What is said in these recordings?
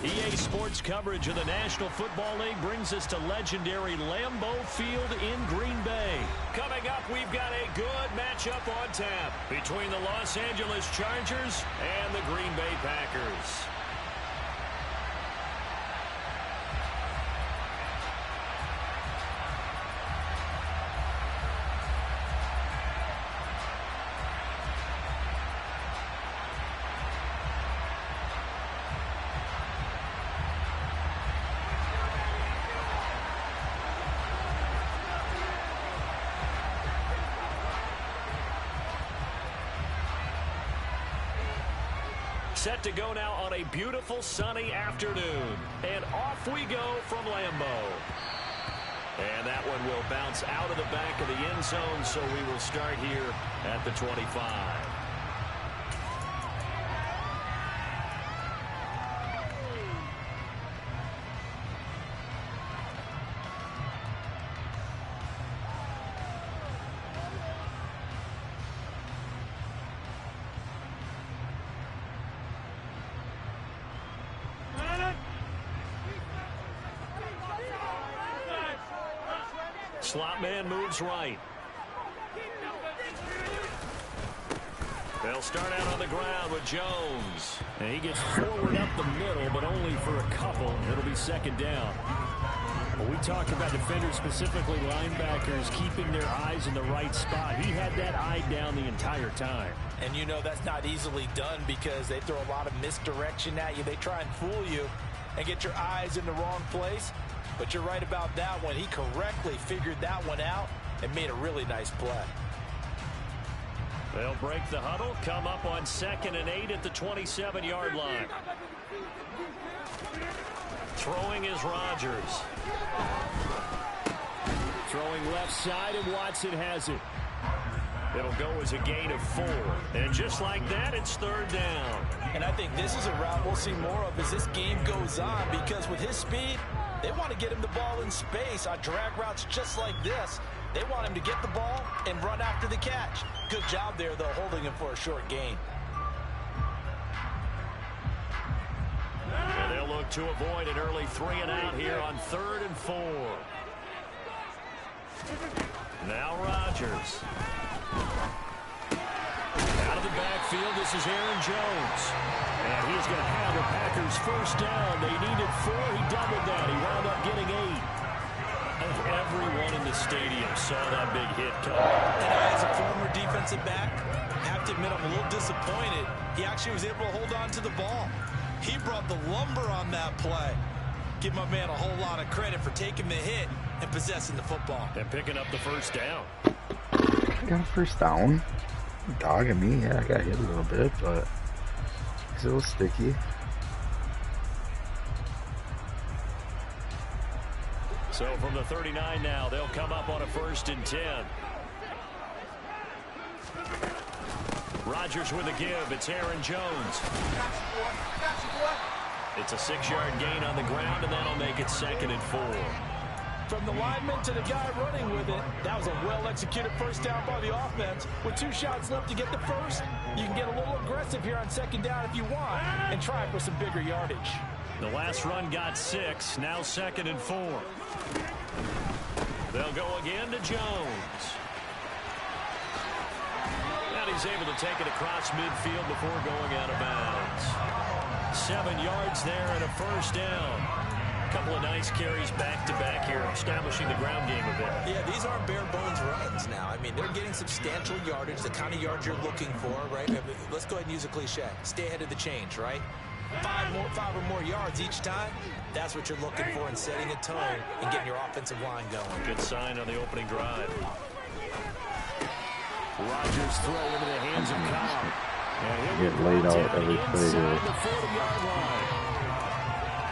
EA Sports coverage of the National Football League brings us to legendary Lambeau Field in Green Bay. Coming up, we've got a good matchup on tap between the Los Angeles Chargers and the Green Bay Packers. Set to go now on a beautiful sunny afternoon. And off we go from Lambeau. And that one will bounce out of the back of the end zone, so we will start here at the 25. Slot man moves right. They'll start out on the ground with Jones. And he gets forward up the middle, but only for a couple. It'll be second down. Well, we talked about defenders, specifically linebackers, keeping their eyes in the right spot. He had that eye down the entire time. And you know that's not easily done because they throw a lot of misdirection at you. They try and fool you and get your eyes in the wrong place. But you're right about that one. He correctly figured that one out and made a really nice play. They'll break the huddle, come up on 2nd and 8 at the 27-yard line. Throwing is Rodgers. Throwing left side, and Watson has it. It'll go as a gain of 4. And just like that, it's third down. And I think this is a route we'll see more of as this game goes on, because with his speed, they want to get him the ball in space on drag routes just like this. They want him to get the ball and run after the catch. Good job there, though, holding him for a short gain. And they'll look to avoid an early 3 and out here on 3rd and 4. Now Rodgers. Out of the backfield, this is Aaron Jones. And he's going to have the Packers first down. They needed 4. He doubled that. He wound up getting 8. Everyone in the stadium saw that big hit coming. And as a former defensive back, I have to admit I'm a little disappointed. He actually was able to hold on to the ball. He brought the lumber on that play. Give my man a whole lot of credit for taking the hit and possessing the football. And picking up the first down. I got a first down. Dogging me, yeah, I got hit a little bit, but it's a little sticky. So from the 39 now, they'll come up on a 1st and 10. Rodgers with a give. It's Aaron Jones. It's a 6-yard gain on the ground, and that'll make it 2nd and 4. From the lineman to the guy running with it, that was a well-executed first down by the offense. With 2 shots left to get the first, you can get a little aggressive here on 2nd down if you want and try for some bigger yardage. The last run got 6, now 2nd and 4. They'll go again to Jones. And he's able to take it across midfield before going out of bounds. 7 yards there and a first down. A couple of nice carries back-to-back here, establishing the ground game a bit. Yeah, these aren't bare-bones runs now. I mean, they're getting substantial yardage, the kind of yards you're looking for, right? Let's go ahead and use a cliche. Stay ahead of the change, right? 5 or more yards each time. That's what you're looking for in setting a tone and getting your offensive line going. Good sign on the opening drive. Rodgers throw into the hands of Cobb. Get laid out every play here. The 40-yard line.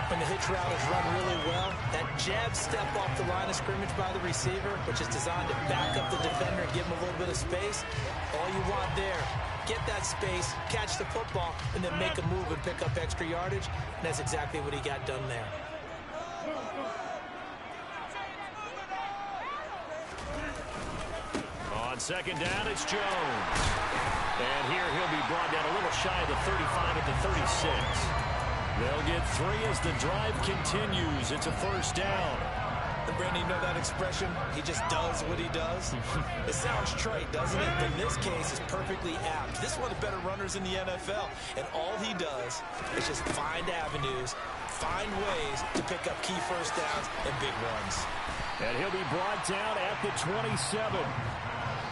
When the hitch route is run really well, that jab step off the line of scrimmage by the receiver, which is designed to back up the defender and give him a little bit of space, all you want there, get that space, catch the football, and then make a move and pick up extra yardage, and that's exactly what he got done there. On 2nd down, it's Jones. And here he'll be brought down a little shy of the 35 at the 36. They'll get 3 as the drive continues. It's a first down. And Brandon, you know that expression? He just does what he does. It sounds trite, doesn't it? But in this case, it's perfectly apt. This is one of the better runners in the NFL. And all he does is just find avenues, find ways to pick up key first downs and big runs. And he'll be brought down at the 27.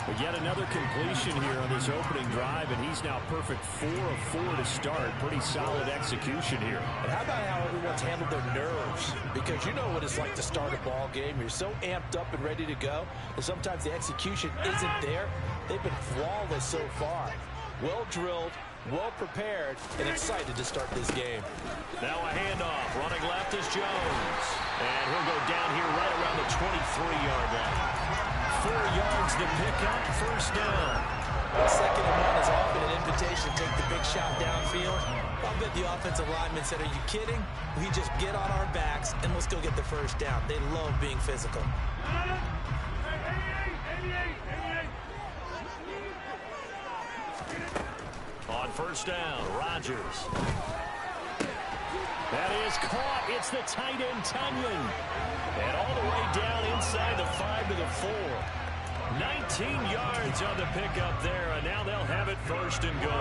But yet another completion here on this opening drive, and he's now perfect 4 of 4 to start. Pretty solid execution here. And how about how everyone's handled their nerves? Because you know what it's like to start a ball game. You're so amped up and ready to go, and sometimes the execution isn't there. They've been flawless so far. Well drilled, well prepared, and excited to start this game. Now a handoff. Running left is Jones. And he'll go down here right around the 23-yard line. 4 yards to pick up, first down. 2nd and 1 is often an invitation to take the big shot downfield. I'll bet the offensive lineman said, are you kidding? We just get on our backs and let's go get the first down. They love being physical. On first down, Rodgers. That is caught. It's the tight end, Tunyon. And all the way down inside the 5 to the 4. 19 yards on the pickup there, and now they'll have it first and goal.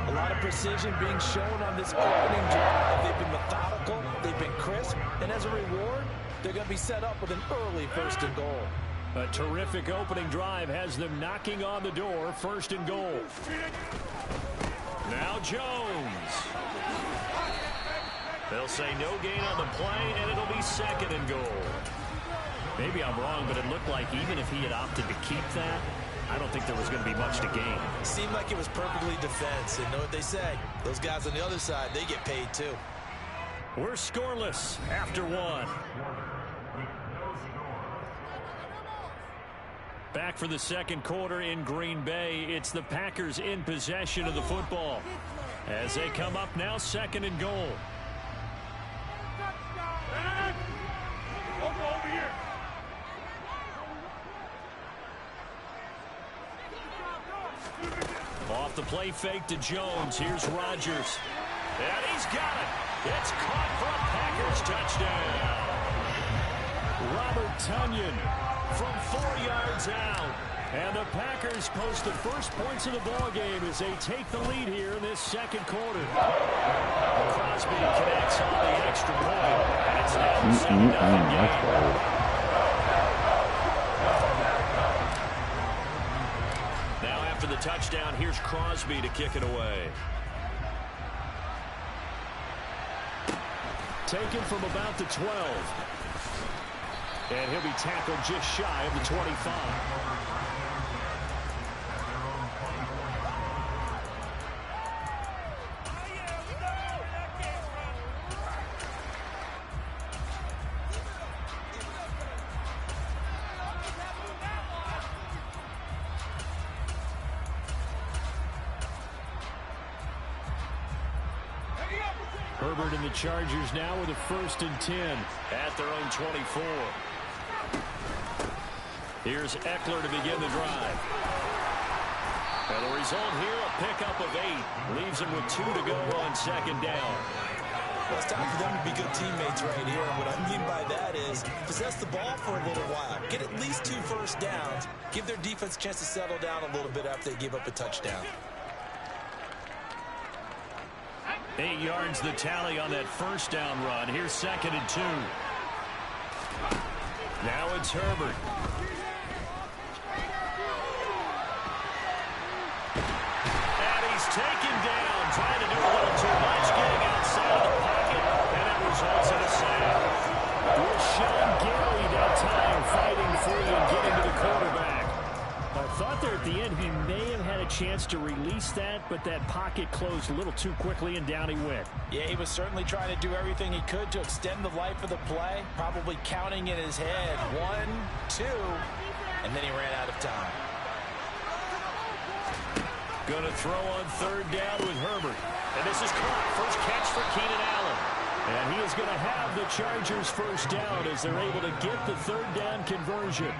A lot of precision being shown on this opening drive. They've been methodical, they've been crisp, and as a reward, they're going to be set up with an early first and goal. A terrific opening drive has them knocking on the door, first and goal. Now Jones. They'll say no gain on the play, and it'll be 2nd and goal. Maybe I'm wrong, but it looked like even if he had opted to keep that, I don't think there was going to be much to gain. Seemed like it was perfectly defense. And know what they say? Those guys on the other side, they get paid too. We're scoreless after 1. Back for the second quarter in Green Bay. It's the Packers in possession of the football. As they come up now, 2nd and goal. Off the play fake to Jones. Here's Rodgers. And he's got it. It's caught for a Packers touchdown. Robert Tunyon from 4 yards out. And the Packers post the first points of the ball game as they take the lead here in this second quarter. Crosby connects on the extra point. And it's now 7-0 game. After the touchdown, here's Crosby to kick it away. Taken from about the 12. And he'll be tackled just shy of the 25. Herbert and the Chargers now with a 1st and 10 at their own 24. Here's Eckler to begin the drive. And the result here, a pickup of 8. Leaves him with 2 to go on 2nd down. Well, it's time for them to be good teammates right here. And what I mean by that is possess the ball for a little while. Get at least 2 first downs. Give their defense a chance to settle down a little bit after they give up a touchdown. 8 yards the tally on that first down run. Here's 2nd and 2. Now it's Herbert. And he's taken down, trying to do a little too much, getting outside of the pocket, and it results in a sack. With Sean Gary that time fighting free and getting to the quarterback. I thought there at the end he may have had a chance to release that, but that pocket closed a little too quickly, and down he went. Yeah, he was certainly trying to do everything he could to extend the life of the play, probably counting in his head 1, 2, and then he ran out of time. Going to throw on 3rd down with Herbert. And this is caught. First catch for Keenan Allen. And he is going to have the Chargers first down as they're able to get the 3rd down conversion.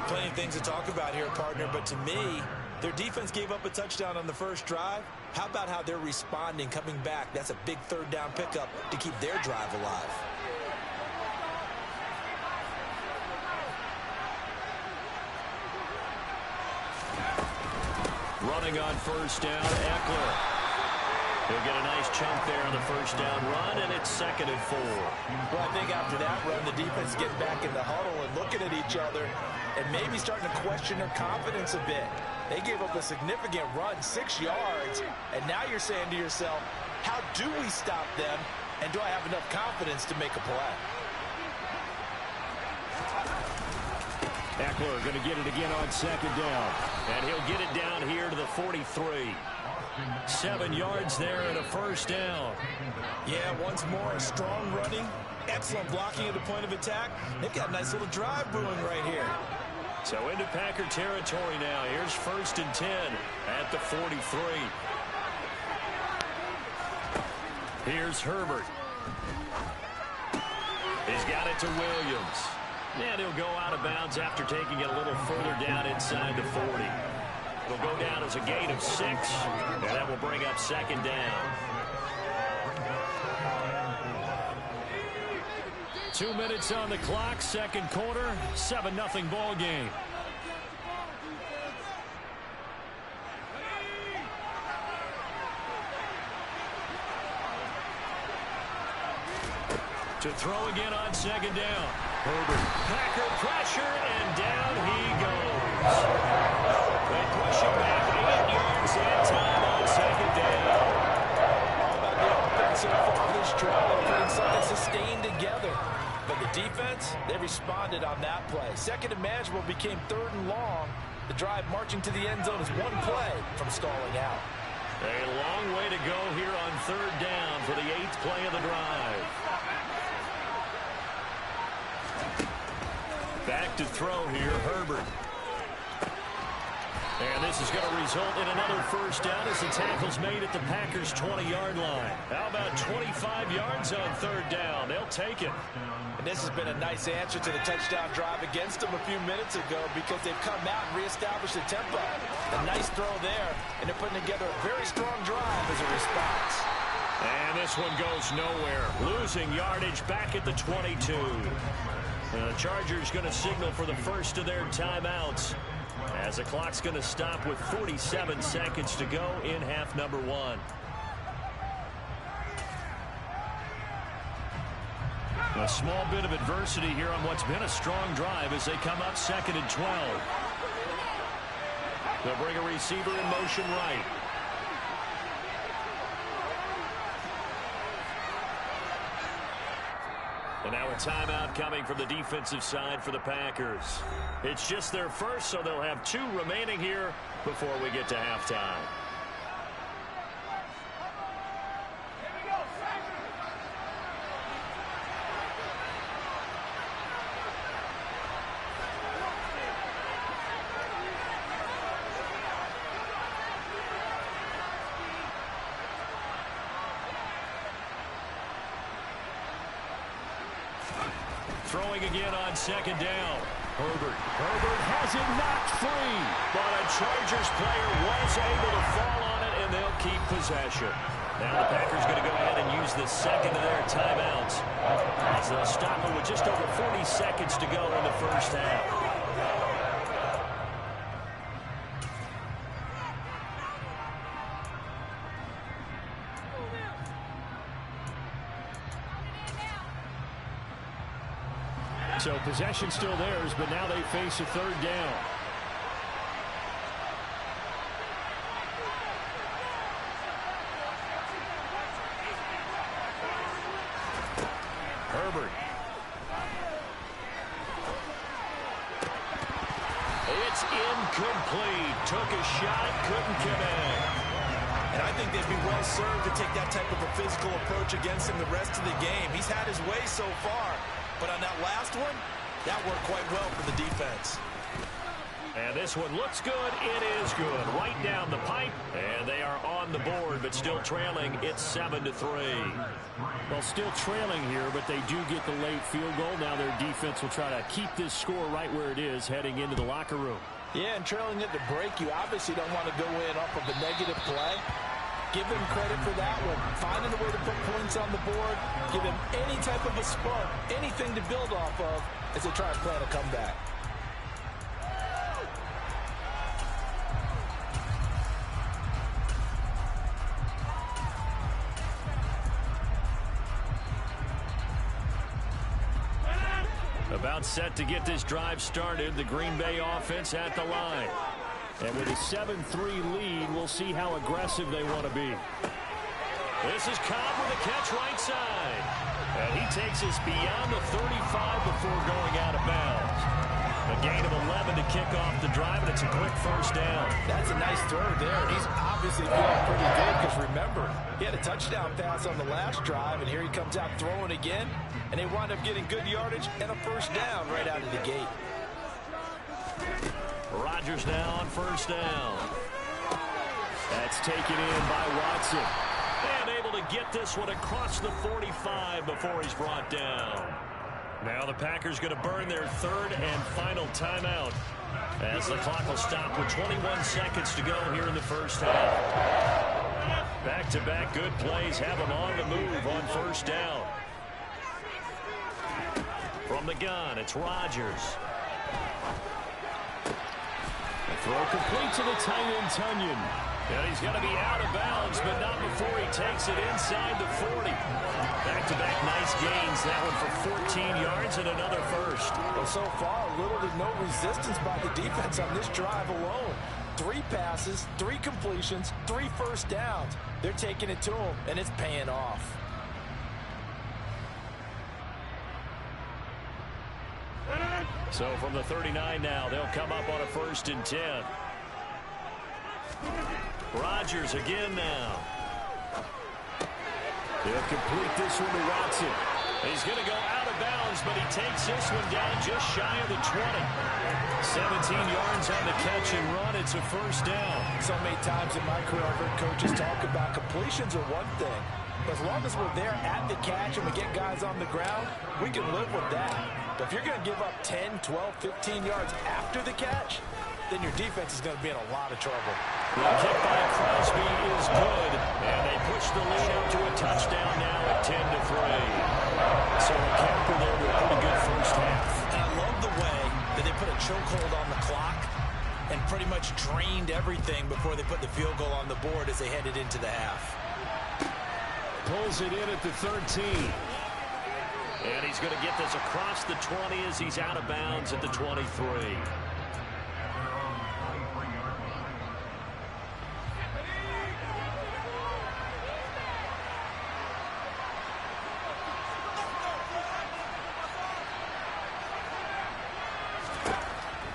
Plenty of things to talk about here, partner, but to me, Their defense gave up a touchdown on the first drive. How about how they're responding, coming back? That's a big third down pickup to keep their drive alive. Running on first down, Eckler. He'll get a nice chunk there on the first down run, and it's 2nd and 4. Well, I think after that run, the defense getting back in the huddle and looking at each other and maybe starting to question their confidence a bit. They gave up a significant run, 6 yards, and now you're saying to yourself, how do we stop them, and do I have enough confidence to make a play? Eckler going to get it again on 2nd down, and he'll get it down here to the 43. 7 yards there and a first down. Yeah, once more, a strong running, excellent blocking at the point of attack. They've got a nice little drive brewing right here. So into Packer territory now. Here's 1st and 10 at the 43. Here's Herbert. He's got it to Williams. And he'll go out of bounds after taking it a little further down inside the 40. It'll go down as a gain of 6, and that will bring up 2nd down. 2 minutes on the clock, 2nd quarter, 7-0 ball game. To throw again on 2nd down. Herbert, Packer pressure, and down he goes. They push him back 8 yards and time on 2nd down. All about the offense so far this drive, putting something sustained together. But the defense, they responded on that play. 2nd and manageable became 3rd and long. The drive marching to the end zone is 1 play from stalling out. A long way to go here on 3rd down for the 8th play of the drive. Back to throw here, Herbert. And this is going to result in another first down as the tackle's made at the Packers' 20-yard line. How about 25 yards on 3rd down? They'll take it. And this has been a nice answer to the touchdown drive against them a few minutes ago because they've come out and reestablished the tempo. A nice throw there, and they're putting together a very strong drive as a response. And this one goes nowhere. Losing yardage back at the 22. The Chargers going to signal for the first of their timeouts, as the clock's going to stop with 47 seconds to go in half number 1. A small bit of adversity here on what's been a strong drive as they come up 2nd and 12. They'll bring a receiver in motion right. And now a timeout coming from the defensive side for the Packers. It's just their first, so they'll have 2 remaining here before we get to halftime. Throwing again on 2nd down. Herbert has it knocked free, but a Chargers player was able to fall on it, and they'll keep possession. Now the Packers going to go ahead and use the 2nd of their timeouts, as they'll stop it with just over 40 seconds to go in the first half. So possession still theirs, but now they face a 3rd down. Herbert. It's incomplete. Took a shot, couldn't connect. And I think they'd be well served to take that type of a physical approach against him the rest of the game. He's had his way so far. But on that last one, that worked quite well for the defense. And this one looks good. It is good. Right down the pipe. And they are on the board, but still trailing. It's 7-3. Well, still trailing here, but they do get the late field goal. Now their defense will try to keep this score right where it is heading into the locker room. Yeah, and trailing at the break, you obviously don't want to go in off of a negative play. Give him credit for that one. Finding a way to put points on the board. Give him any type of a spark, anything to build off of as they try and plan a comeback. About set to get this drive started. The Green Bay offense at the line. And with a 7-3 lead, we'll see how aggressive they want to be. This is Cobb with a catch right side. And he takes us beyond the 35 before going out of bounds. A gain of 11 to kick off the drive, and it's a quick first down. That's a nice throw there. He's obviously feeling pretty good because, remember, he had a touchdown pass on the last drive, and here he comes out throwing again, and they wind up getting good yardage and a first down right out of the gate. Rodgers now on first down. That's taken in by Watson. And able to get this one across the 45 before he's brought down. Now the Packers going to burn their third and final timeout as the clock will stop with 21 seconds to go here in the first half. Back-to-back good plays have them on the move on first down. From the gun, it's Rodgers. Throw complete to the tight end, Tunyon. And he's going to be out of bounds, but not before he takes it inside the 40. Back-to-back nice gains. That one for 14 yards and another first. Well, so far, little to no resistance by the defense on this drive alone. 3 passes, 3 completions, 3 first downs. They're taking it to him, and it's paying off. So from the 39 now, they'll come up on a 1st and 10. Rodgers again now. He'll complete this one to Watson. He's going to go out of bounds, but he takes this one down just shy of the 20. 17 yards on the catch and run. It's a first down. So many times in my career, I've heard coaches talk about completions are one thing. But as long as we're there at the catch and we get guys on the ground, we can live with that. But if you're going to give up 10, 12, 15 yards after the catch, then your defense is going to be in a lot of trouble. The kick by Crosby is good, and they push the lead up to a touchdown now at 10-3. So a camper there with a pretty good first half. And I love the way that they put a chokehold on the clock and pretty much drained everything before they put the field goal on the board as they headed into the half. Pulls it in at the 13. And he's going to get this across the 20 as he's out of bounds at the 23.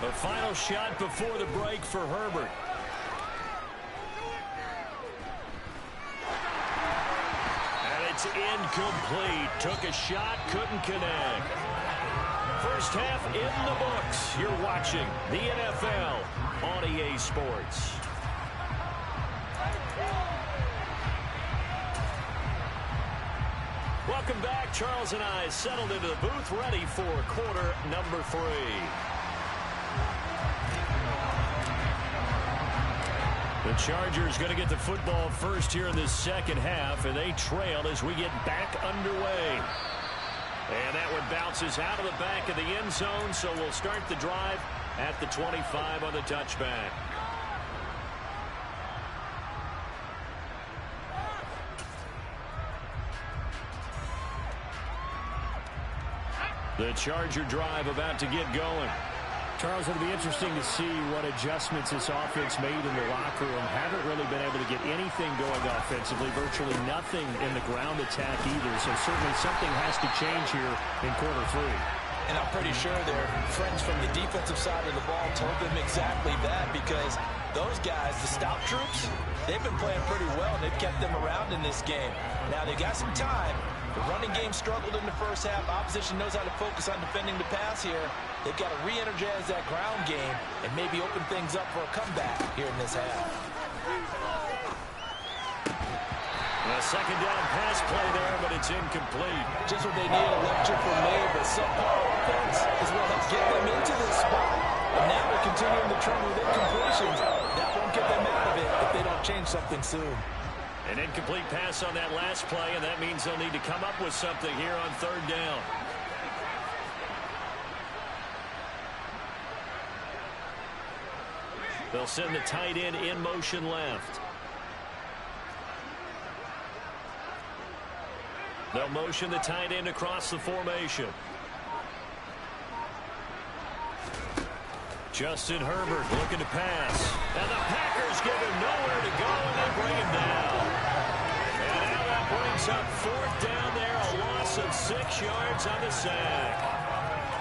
The final shot before the break for Herbert. It's incomplete. Took a shot, couldn't connect. First half in the books. You're watching the NFL on EA Sports. Welcome back. Charles and I settled into the booth, ready for quarter number 3. The Chargers going to get the football first here in this second half, and they trail as we get back underway. And that one bounces out of the back of the end zone, so we'll start the drive at the 25 on the touchback. The Charger drive about to get going. Charles, it'll be interesting to see what adjustments this offense made in the locker room. Haven't really been able to get anything going offensively, virtually nothing in the ground attack either. So certainly something has to change here in quarter 3. And I'm pretty sure their friends from the defensive side of the ball told them exactly that, because those guys, the stout troops, they've been playing pretty well. They've kept them around in this game. Now they've got some time. The running game struggled in the first half. Opposition knows how to focus on defending the pass here. They've got to re-energize that ground game and maybe open things up for a comeback here in this half. A second down pass play there, but it's incomplete. Just what they need, a lecture from me, but subpar offense is what helps get them into this spot. And now they're continuing the trend with incompletions. That won't get them out of it if they don't change something soon. An incomplete pass on that last play, and that means they'll need to come up with something here on third down. They'll send the tight end in motion left. They'll motion the tight end across the formation. Justin Herbert looking to pass. And the Packers give him nowhere to go, and they bring him down. And now that brings up fourth down there, a loss of 6 yards on the sack.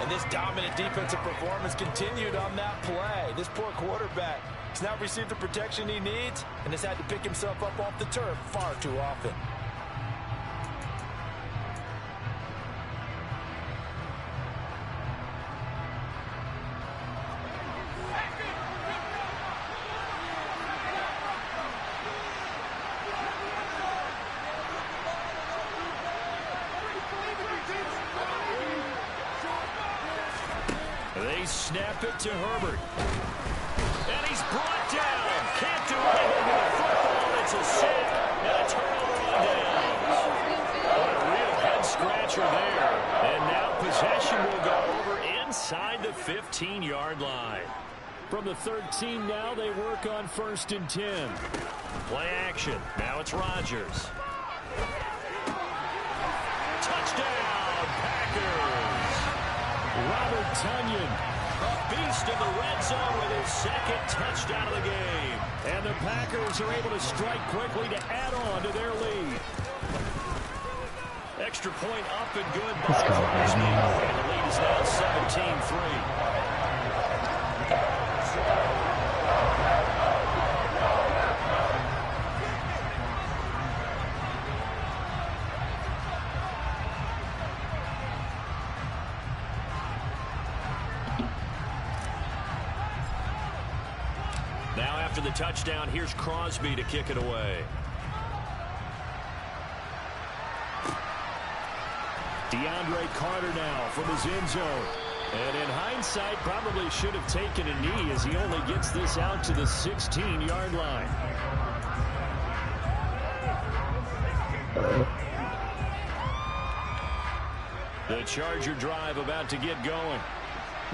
And this dominant defensive performance continued on that play. This poor quarterback has now received the protection he needs and has had to pick himself up off the turf far too often. They snap it to Herbert. And he's brought down. Can't do anything with the football. It's a sack and a turnover on downs. What a real head-scratcher there. And now possession will go over inside the 15-yard line. From the 13 now, they work on 1st and 10. Play action. Now it's Rodgers. Touchdown, Packers. Robert Tonyan, a beast in the red zone with his 2nd touchdown of the game. And the Packers are able to strike quickly to add on to their lead. Extra point up and good by Crosby. And the lead is now 17-3. Now after the touchdown, here's Crosby to kick it away. DeAndre Carter now from his end zone. And in hindsight, probably should have taken a knee as he only gets this out to the 16-yard line. The Charger drive about to get going.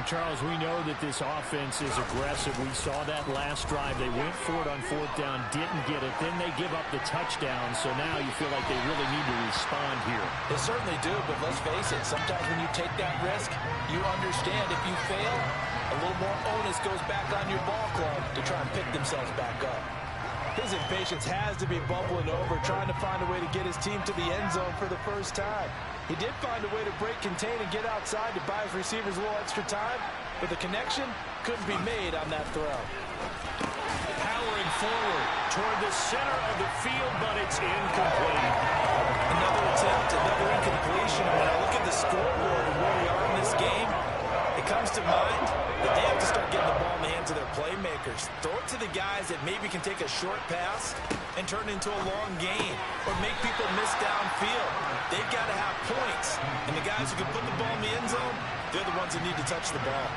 Charles, we know that this offense is aggressive. We saw that last drive. They went for it on 4th down, didn't get it. Then they give up the touchdown. So now you feel like they really need to respond here. They certainly do, but let's face it. Sometimes when you take that risk, you understand if you fail, a little more onus goes back on your ball club to try and pick themselves back up. His impatience has to be bubbling over, trying to find a way to get his team to the end zone for the first time. He did find a way to break, contain, and get outside to buy his receivers a little extra time, but the connection couldn't be made on that throw. Powering forward toward the center of the field, but it's incomplete. Another attempt, another incompletion. When I look at the scoreboard and where we are in this game, it comes to mind that they have to start getting the ball in the hands of their playmakers. Throw it to the guys that maybe can take a short pass and turn it into a long gain or make people miss downfield. They've got to have points. And the guys who can put the ball in the end zone, they're the ones that need to touch the ball.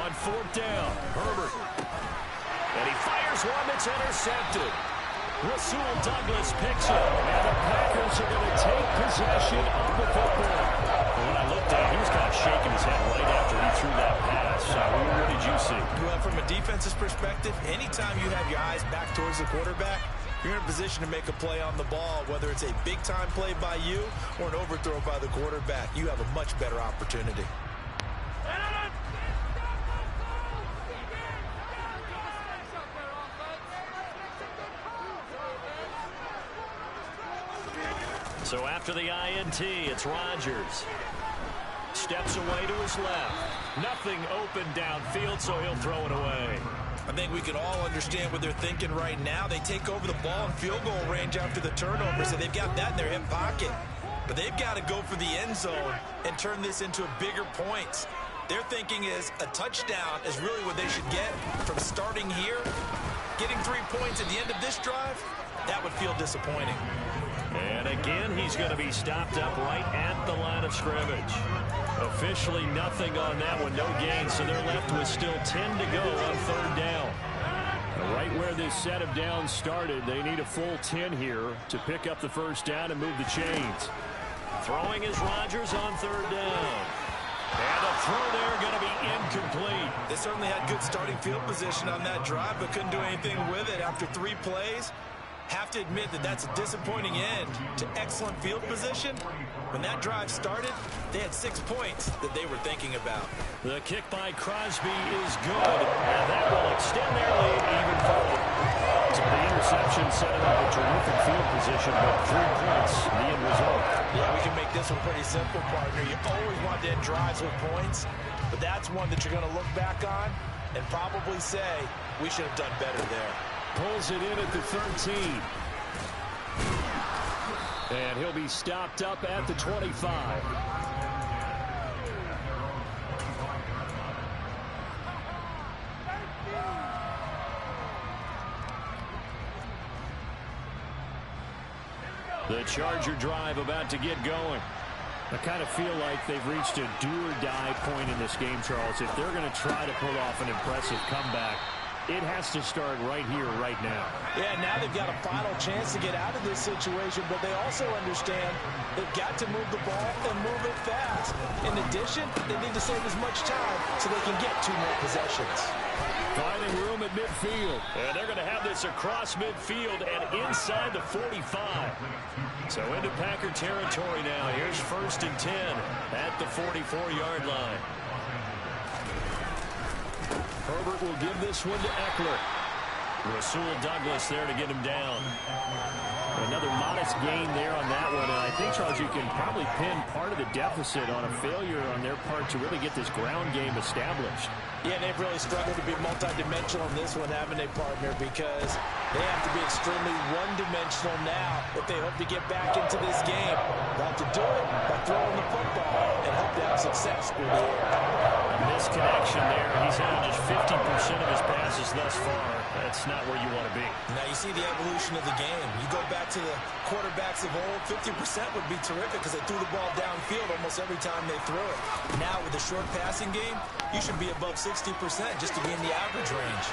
On 4th down, Herbert. And he fires one that's intercepted. Rasul Douglas picks it. And the Packers are going to take possession of the football. When I looked at it, he was kind of shaking his head right after he threw that pass. What did you see? Well, from a defense's perspective, anytime you have your eyes back towards the quarterback, you're in a position to make a play on the ball, whether it's a big-time play by you or an overthrow by the quarterback. You have a much better opportunity. So after the INT, it's Rodgers. Steps away to his left. Nothing open downfield, so he'll throw it away. I think we can all understand what they're thinking right now. They take over the ball in field goal range after the turnover, so they've got that in their hip pocket. But they've got to go for the end zone and turn this into bigger points. Their thinking is a touchdown is really what they should get from starting here. Getting 3 points at the end of this drive, that would feel disappointing. And again, he's going to be stopped up right at the line of scrimmage. Officially nothing on that one, no gain, so they're left with still 10 to go on third down. Right where this set of downs started, they need a full 10 here to pick up the first down and move the chains. Throwing is Rodgers on third down. And the throw there going to be incomplete. They certainly had good starting field position on that drive, but couldn't do anything with it after 3 plays. Have to admit that that's a disappointing end to excellent field position. When that drive started, they had 6 points that they were thinking about. The kick by Crosby is good, and that will extend their lead even further. So the interception set it up a terrific field position, but 3 points, the end result. Yeah, we can make this one pretty simple, partner. You always want to end drives with points, but that's one that you're going to look back on and probably say, we should have done better there. Pulls it in at the 13. And he'll be stopped up at the 25. The Charger drive about to get going. I kind of feel like they've reached a do-or-die point in this game, Charles. If they're going to try to pull off an impressive comeback, it has to start right here, right now. Yeah, now they've got a final chance to get out of this situation, but they also understand they've got to move the ball and move it fast. In addition, they need to save as much time so they can get 2 more possessions. Finding room at midfield. And they're going to have this across midfield and inside the 45. So into Packer territory now. Here's 1st and 10 at the 44-yard line. Herbert will give this one to Eckler. Rasul Douglas there to get him down. Another modest gain there on that one. And I think, Charles, you can probably pin part of the deficit on a failure on their part to really get this ground game established. Yeah, they've really struggled to be multidimensional in this one, haven't they, partner? Because they have to be extremely one-dimensional now if they hope to get back into this game. They'll have to do it by throwing the football and hope to have success through the air. A misconnection there. He's had just 50% of his passes thus far. That's not where you want to be. Now you see the evolution of the game. You go back to the quarterbacks of old, 50% would be terrific because they threw the ball downfield almost every time they threw it. Now with the short passing game, you should be above 60% just to be in the average range.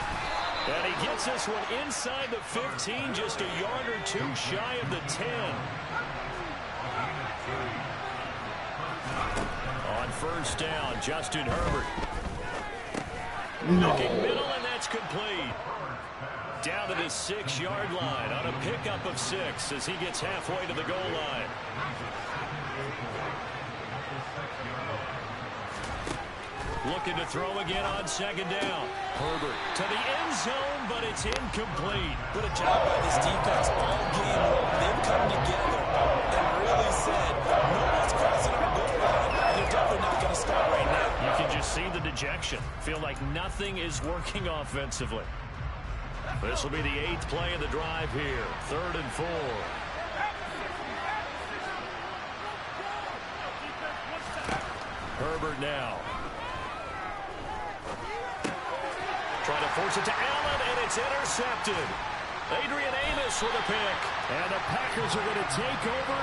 And he gets this one inside the 15, just a yard or 2 shy of the 10. On 1st down, Justin Herbert. Looking middle, and that's complete. Down to the 6-yard line on a pickup of 6 as he gets halfway to the goal line. Looking to throw again on 2nd down. Herbert to the end zone, but it's incomplete. What a job by this defense all game long. They've come together and really said, no one's crossing our goal line, and they're definitely not going to start right now. You can just see the dejection. Feel like nothing is working offensively. This will be the 8th play of the drive here. 3rd and 4. Herbert now. Trying to force it to Allen, and it's intercepted. Adrian Amos with a pick. And the Packers are going to take over.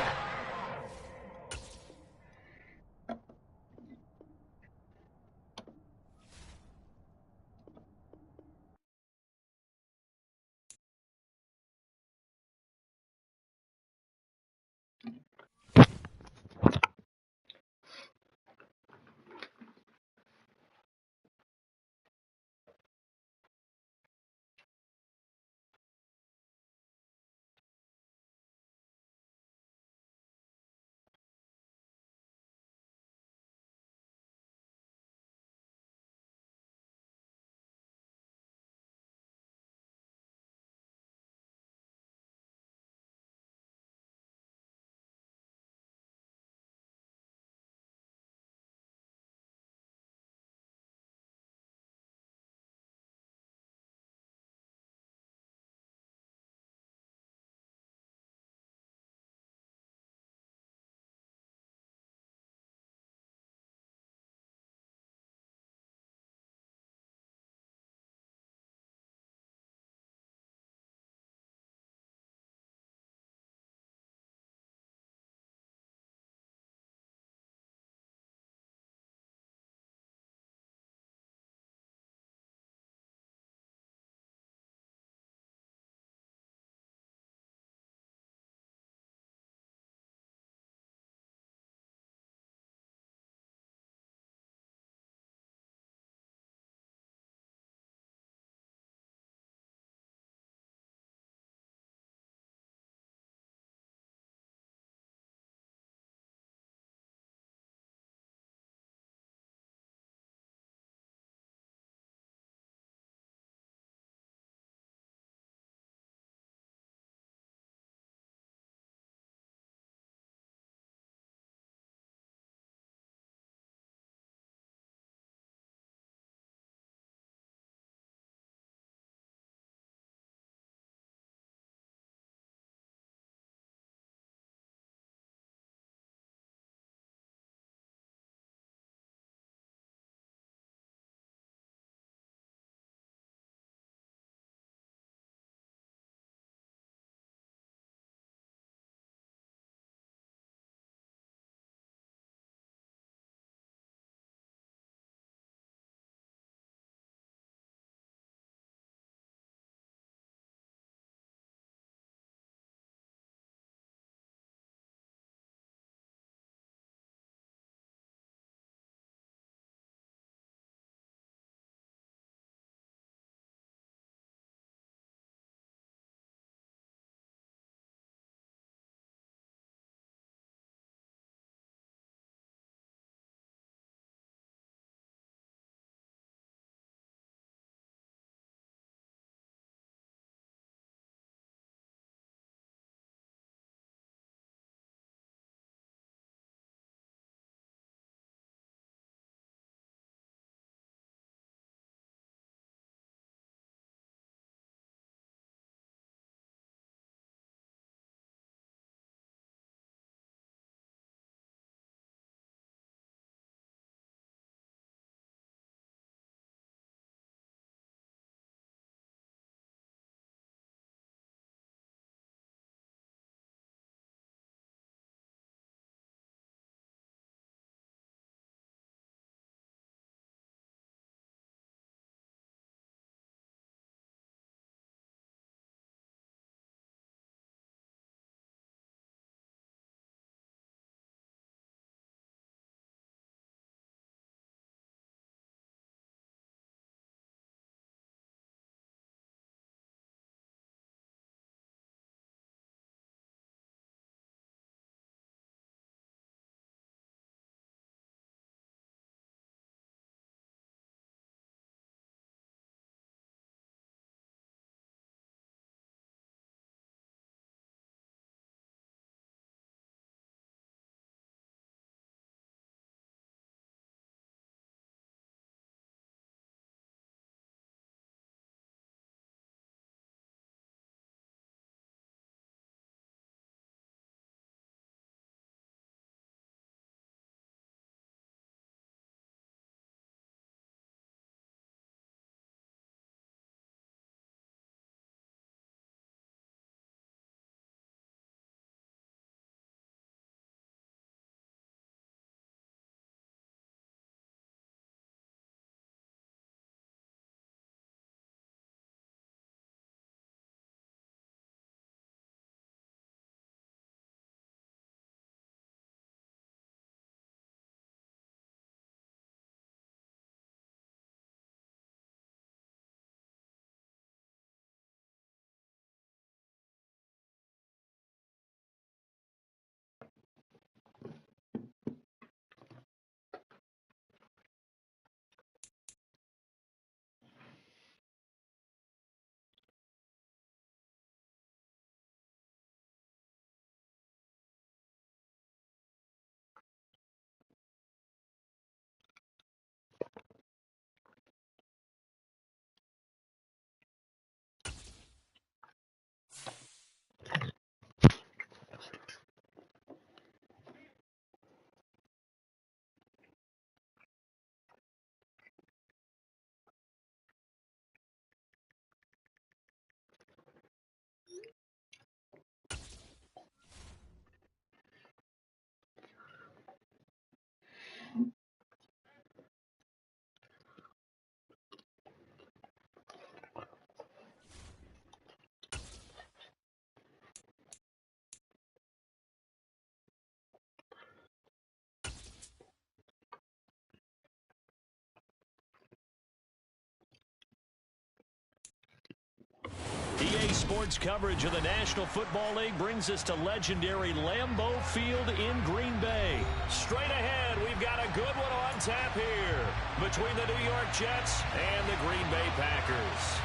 EA Sports coverage of the National Football League brings us to legendary Lambeau Field in Green Bay. Straight ahead, we've got a good one on tap here between the New York Jets and the Green Bay Packers.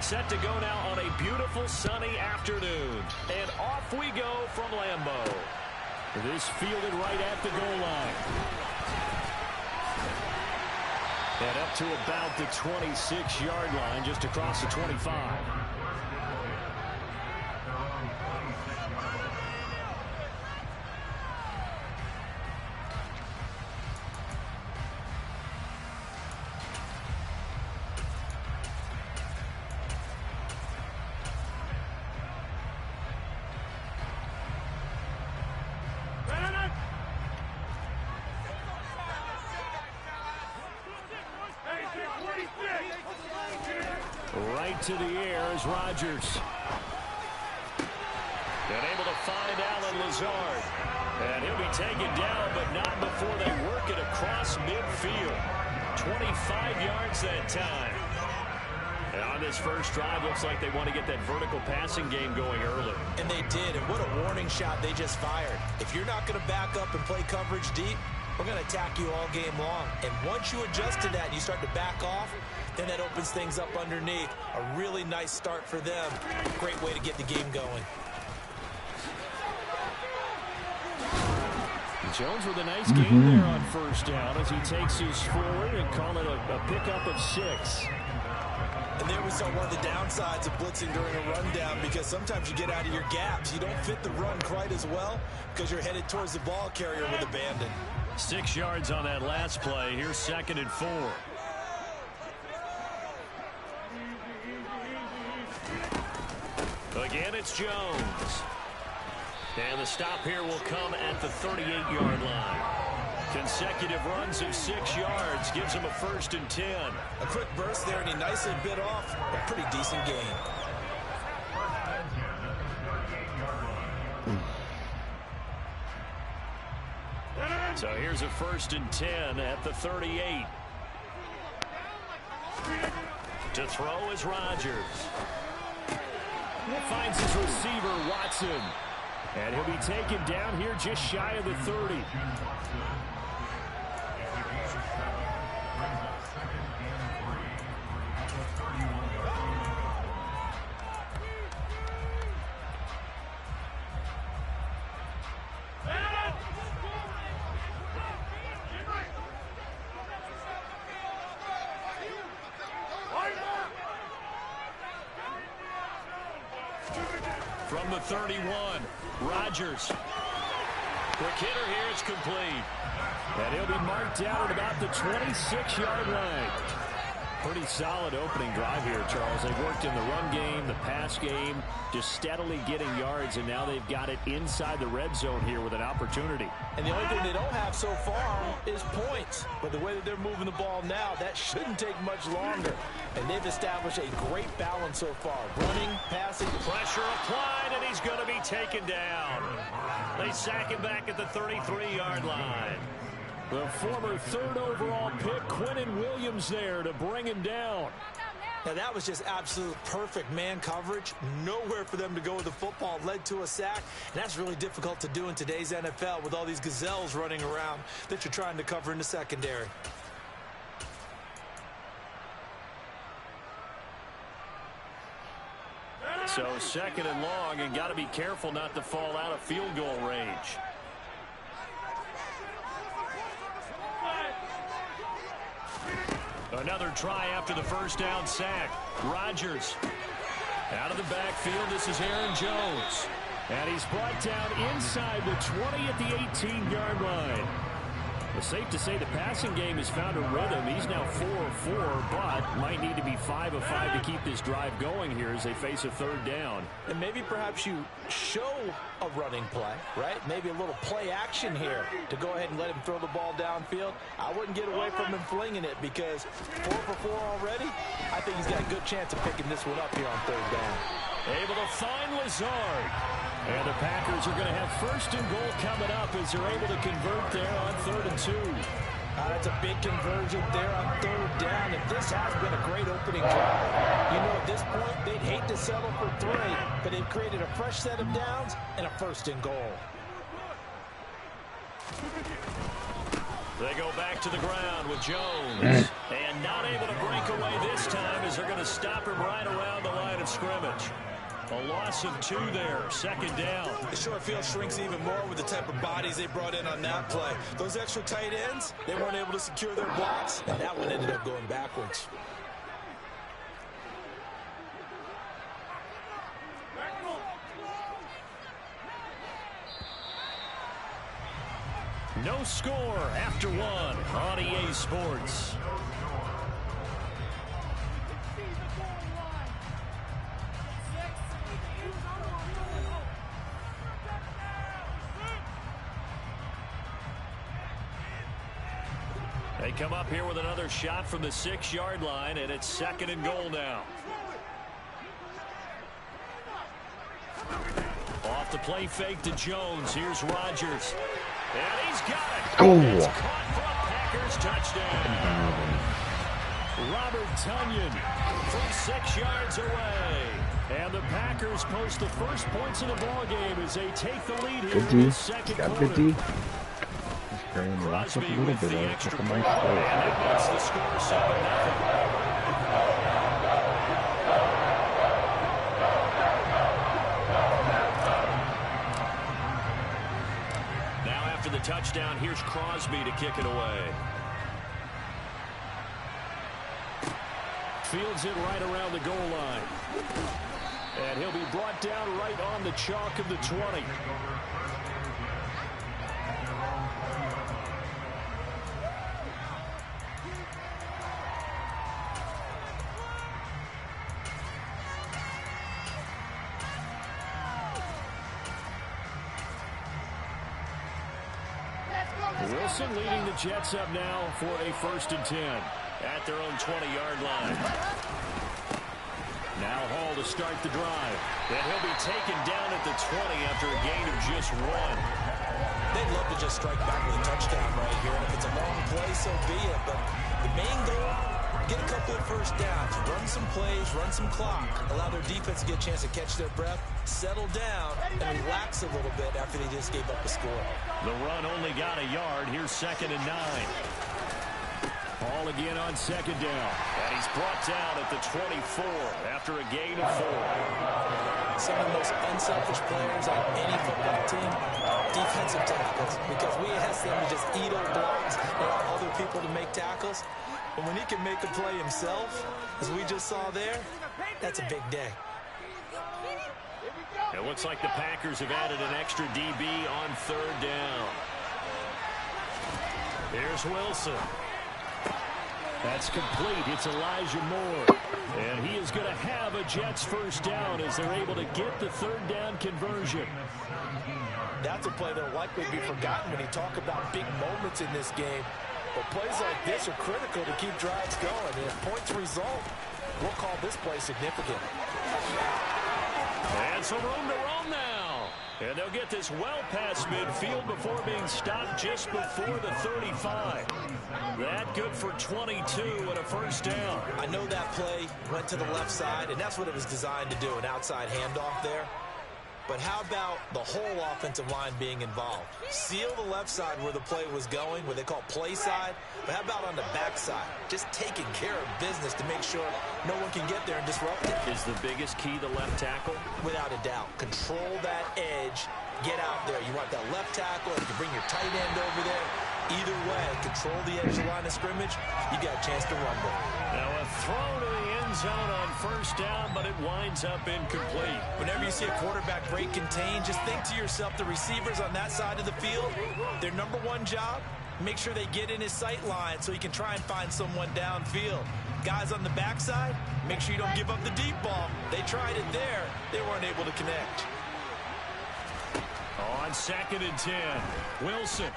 Set to go now on a beautiful sunny afternoon. And off we go from Lambeau. This fielded right at the goal line. And up to about the 26-yard line, just across the 25. Right to the air is Rodgers. And able to find Alan Lazard. And he'll be taken down, but not before they work it across midfield. 25 yards that time. And on this first drive, looks like they want to get that vertical passing game going early. And they did, and what a warning shot they just fired. If you're not going to back up and play coverage deep, we're going to attack you all game long. And once you adjust to that and you start to back off, then that opens things up underneath. A really nice start for them. Great way to get the game going. Jones with a nice game there on first down as he takes his forward and call it a pickup of 6. And there we saw one of the downsides of blitzing during a rundown, because sometimes you get out of your gaps. You don't fit the run quite as well because you're headed towards the ball carrier with abandon. 6 yards on that last play. Here's 2nd and 4. Again, it's Jones. And the stop here will come at the 38-yard line. Consecutive runs of 6 yards gives him a 1st and 10. A quick burst there, and he nicely bit off a pretty decent gain. So here's a 1st and 10 at the 38. To throw is Rodgers. Finds his receiver, Watson. And he'll be taken down here just shy of the 30. From the 31, Rodgers. Quick hitter here, it's complete. And he'll be marked down at about the 26-yard line. Pretty solid opening drive here, Charles. They've worked in the run game, the pass game, just steadily getting yards, and now they've got it inside the red zone here with an opportunity. And the only thing they don't have so far is points. But the way that they're moving the ball now, that shouldn't take much longer. And they've established a great balance so far. Running, passing, pressure applied, and he's going to be taken down. They sack him back at the 33-yard line. The former 3rd overall pick, Quinnen Williams, there to bring him down. Now, that was just absolute perfect man coverage. Nowhere for them to go with the football. Led to a sack. And that's really difficult to do in today's NFL with all these gazelles running around that you're trying to cover in the secondary. So 2nd and long, and got to be careful not to fall out of field goal range. Another try after the first down sack. Rodgers out of the backfield. This is Aaron Jones. And he's brought down inside the 20 at the 18-yard line. It's safe to say the passing game has found a rhythm. He's now 4 of 4, but might need to be 5 of 5 to keep this drive going here as they face a 3rd down. And maybe perhaps you show a running play, right? Maybe a little play action here to go ahead and let him throw the ball downfield. I wouldn't get away from him flinging it, because 4 for 4 already, I think he's got a good chance of picking this one up here on 3rd down. Able to find Lazard. And the Packers are going to have first and goal coming up as they're able to convert there on 3rd and 2. That's a big conversion there on 3rd down, and this has been a great opening drive. You know, at this point, they'd hate to settle for 3, but they've created a fresh set of downs and a first and goal. They go back to the ground with Jones. And not able to break away this time as they're going to stop him right around the line of scrimmage. A loss of 2 there, 2nd down. The short field shrinks even more with the type of bodies they brought in on that play. Those extra tight ends, they weren't able to secure their blocks, and that one ended up going backwards. No score after 1 on EA Sports. They come up here with another shot from the 6-yard line, and it's 2nd and goal now. Off the play fake to Jones. Here's Rodgers. And he's got it. Oh. It's caught for a Packers touchdown. Robert Tonyan from 6 yards away. And the Packers post the first points of the ball game as they take the lead here in the 2nd quarter. Got 50. Carrying the rock up a little bit. That's a nice play. And that makes the score 7-0. The touchdown, here's Crosby to kick it away. Fields it right around the goal line. And he'll be brought down right on the chalk of the 20. Wilson leading the Jets up now for a 1st and 10 at their own 20-yard line. Now Hall to start the drive. And he'll be taken down at the 20 after a gain of just 1. They'd love to just strike back with a touchdown right here. And if it's a long play, so be it. But the main goal, get a couple of first downs, run some plays, run some clock, allow their defense to get a chance to catch their breath, settle down, and relax a little bit after they just gave up a score. The run only got a yard. Here's 2nd and 9. Hall again on 2nd down. And he's brought down at the 24 after a gain of 4. Some of the most unselfish players on any football team, defensive tackles, because we ask them to just eat our blocks and allow other people to make tackles. But when he can make a play himself, as we just saw there, that's a big day. It looks like the Packers have added an extra DB on 3rd down. Here's Wilson. That's complete. It's Elijah Moore. And he is going to have a Jets first down as they're able to get the 3rd down conversion. That's a play that will likely be forgotten when you talk about big moments in this game. But plays like this are critical to keep drives going. And if points result, we'll call this play significant. And some room to roam now. And they'll get this well past midfield before being stopped just before the 35. That good for 22 and a first down. I know that play went to the left side, and that's what it was designed to do, an outside handoff there. But how about the whole offensive line being involved? Seal the left side where the play was going, what they call play side. But how about on the back side? Just taking care of business to make sure no one can get there and disrupt it. Is the biggest key the left tackle? Without a doubt. Control that edge. Get out there. You want that left tackle, and you can bring your tight end over there. Either way, control the edge of the line of scrimmage. You got a chance to rumble. Now a throw to the end zone on first down, but it winds up incomplete. Whenever you see a quarterback break contain, just think to yourself, the receivers on that side of the field, their number one job, make sure they get in his sight line so he can try and find someone downfield. Guys on the backside, make sure you don't give up the deep ball. They tried it there. They weren't able to connect. On 2nd and 10, Wilson.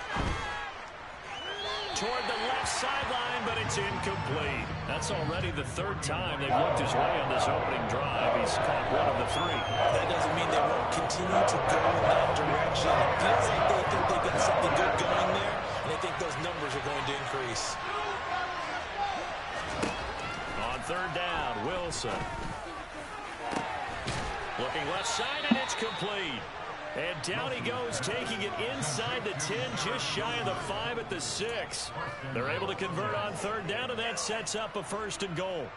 toward the left sideline, but it's incomplete. That's already the third time they've looked his way on this opening drive. He's caught one of the three. That doesn't mean they won't continue to go in that direction. It feels like they think they've got something good going there, and they think those numbers are going to increase. On third down, Wilson. Looking left side, and it's complete. And down he goes, taking it inside the 10, just shy of the 5 at the 6. They're able to convert on third down, and that sets up a 1st and goal.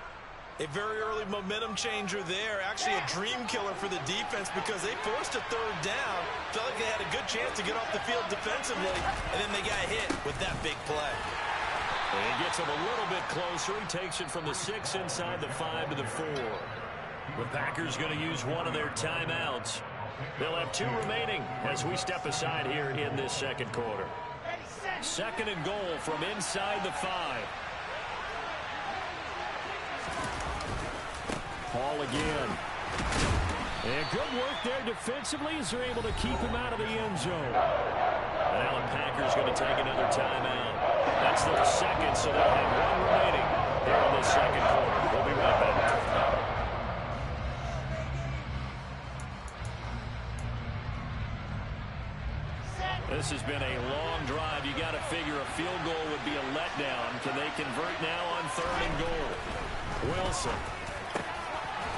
A very early momentum changer there. Actually a dream killer for the defense because they forced a third down. Felt like they had a good chance to get off the field defensively, and then they got hit with that big play. And he gets him a little bit closer. He takes it from the 6 inside the 5 to the 4. The Packers going to use one of their timeouts. They'll have 2 remaining as we step aside here in this second quarter. 2nd and goal from inside the 5. Hall again. And good work there defensively as they're able to keep him out of the end zone. And now the Packers going to take another timeout. That's their 2nd, so they'll have 1 remaining here in this second quarter. We'll be right back. This has been a long drive. You got to figure a field goal would be a letdown. Can they convert now on 3rd and goal? Wilson.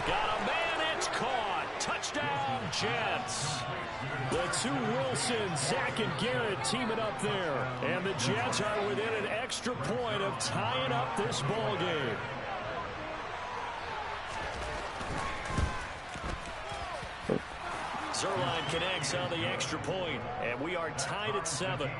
Got a man. It's caught. Touchdown, Jets. The 2 Wilsons, Zach and Garrett teaming up there. And the Jets are within an extra point of tying up this ball game. Zerline connects on the extra point, and we are tied at 7.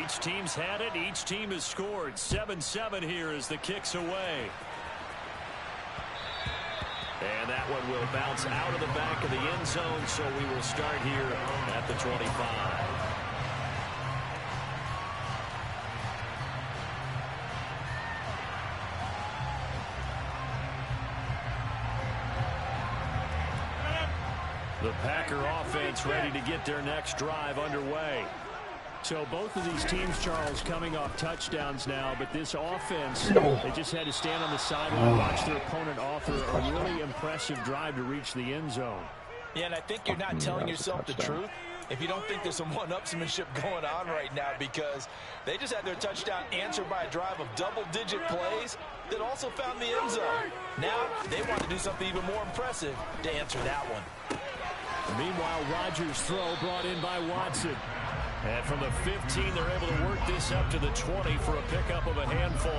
Each team's had it. Each team has scored. 7-7 here as the kick's away. And that one will bounce out of the back of the end zone, so we will start here at the 25. The Packer offense ready to get their next drive underway. So both of these teams, Charles, coming off touchdowns now, but this offense, they just had to stand on the sideline and watch their opponent offer a really impressive drive to reach the end zone. Yeah, and I think you're not telling yourself the truth if you don't think there's some one-upsmanship going on right now, because they just had their touchdown answered by a drive of double-digit plays that also found the end zone. Now they want to do something even more impressive to answer that one. Meanwhile, Rodgers' throw brought in by Watson. And from the 15, they're able to work this up to the 20 for a pickup of a handful.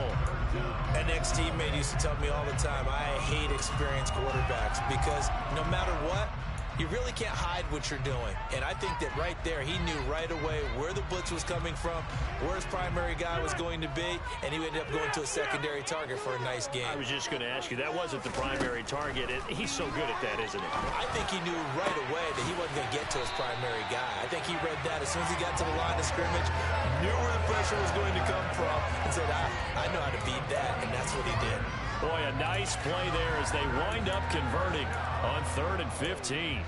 An ex-teammate used to tell me all the time, I hate experienced quarterbacks because no matter what, you really can't hide what you're doing. And I think that right there, he knew right away where the blitz was coming from, where his primary guy was going to be, and he ended up going to a secondary target for a nice game. I was just going to ask you, that wasn't the primary target. He's so good at that, isn't he? I think he knew right away that he wasn't going to get to his primary guy. I think he read that as soon as he got to the line of scrimmage, knew where the pressure was going to come from, and said, I know how to beat that, and that's what he did. Boy, a nice play there as they wind up converting on 3rd and 15.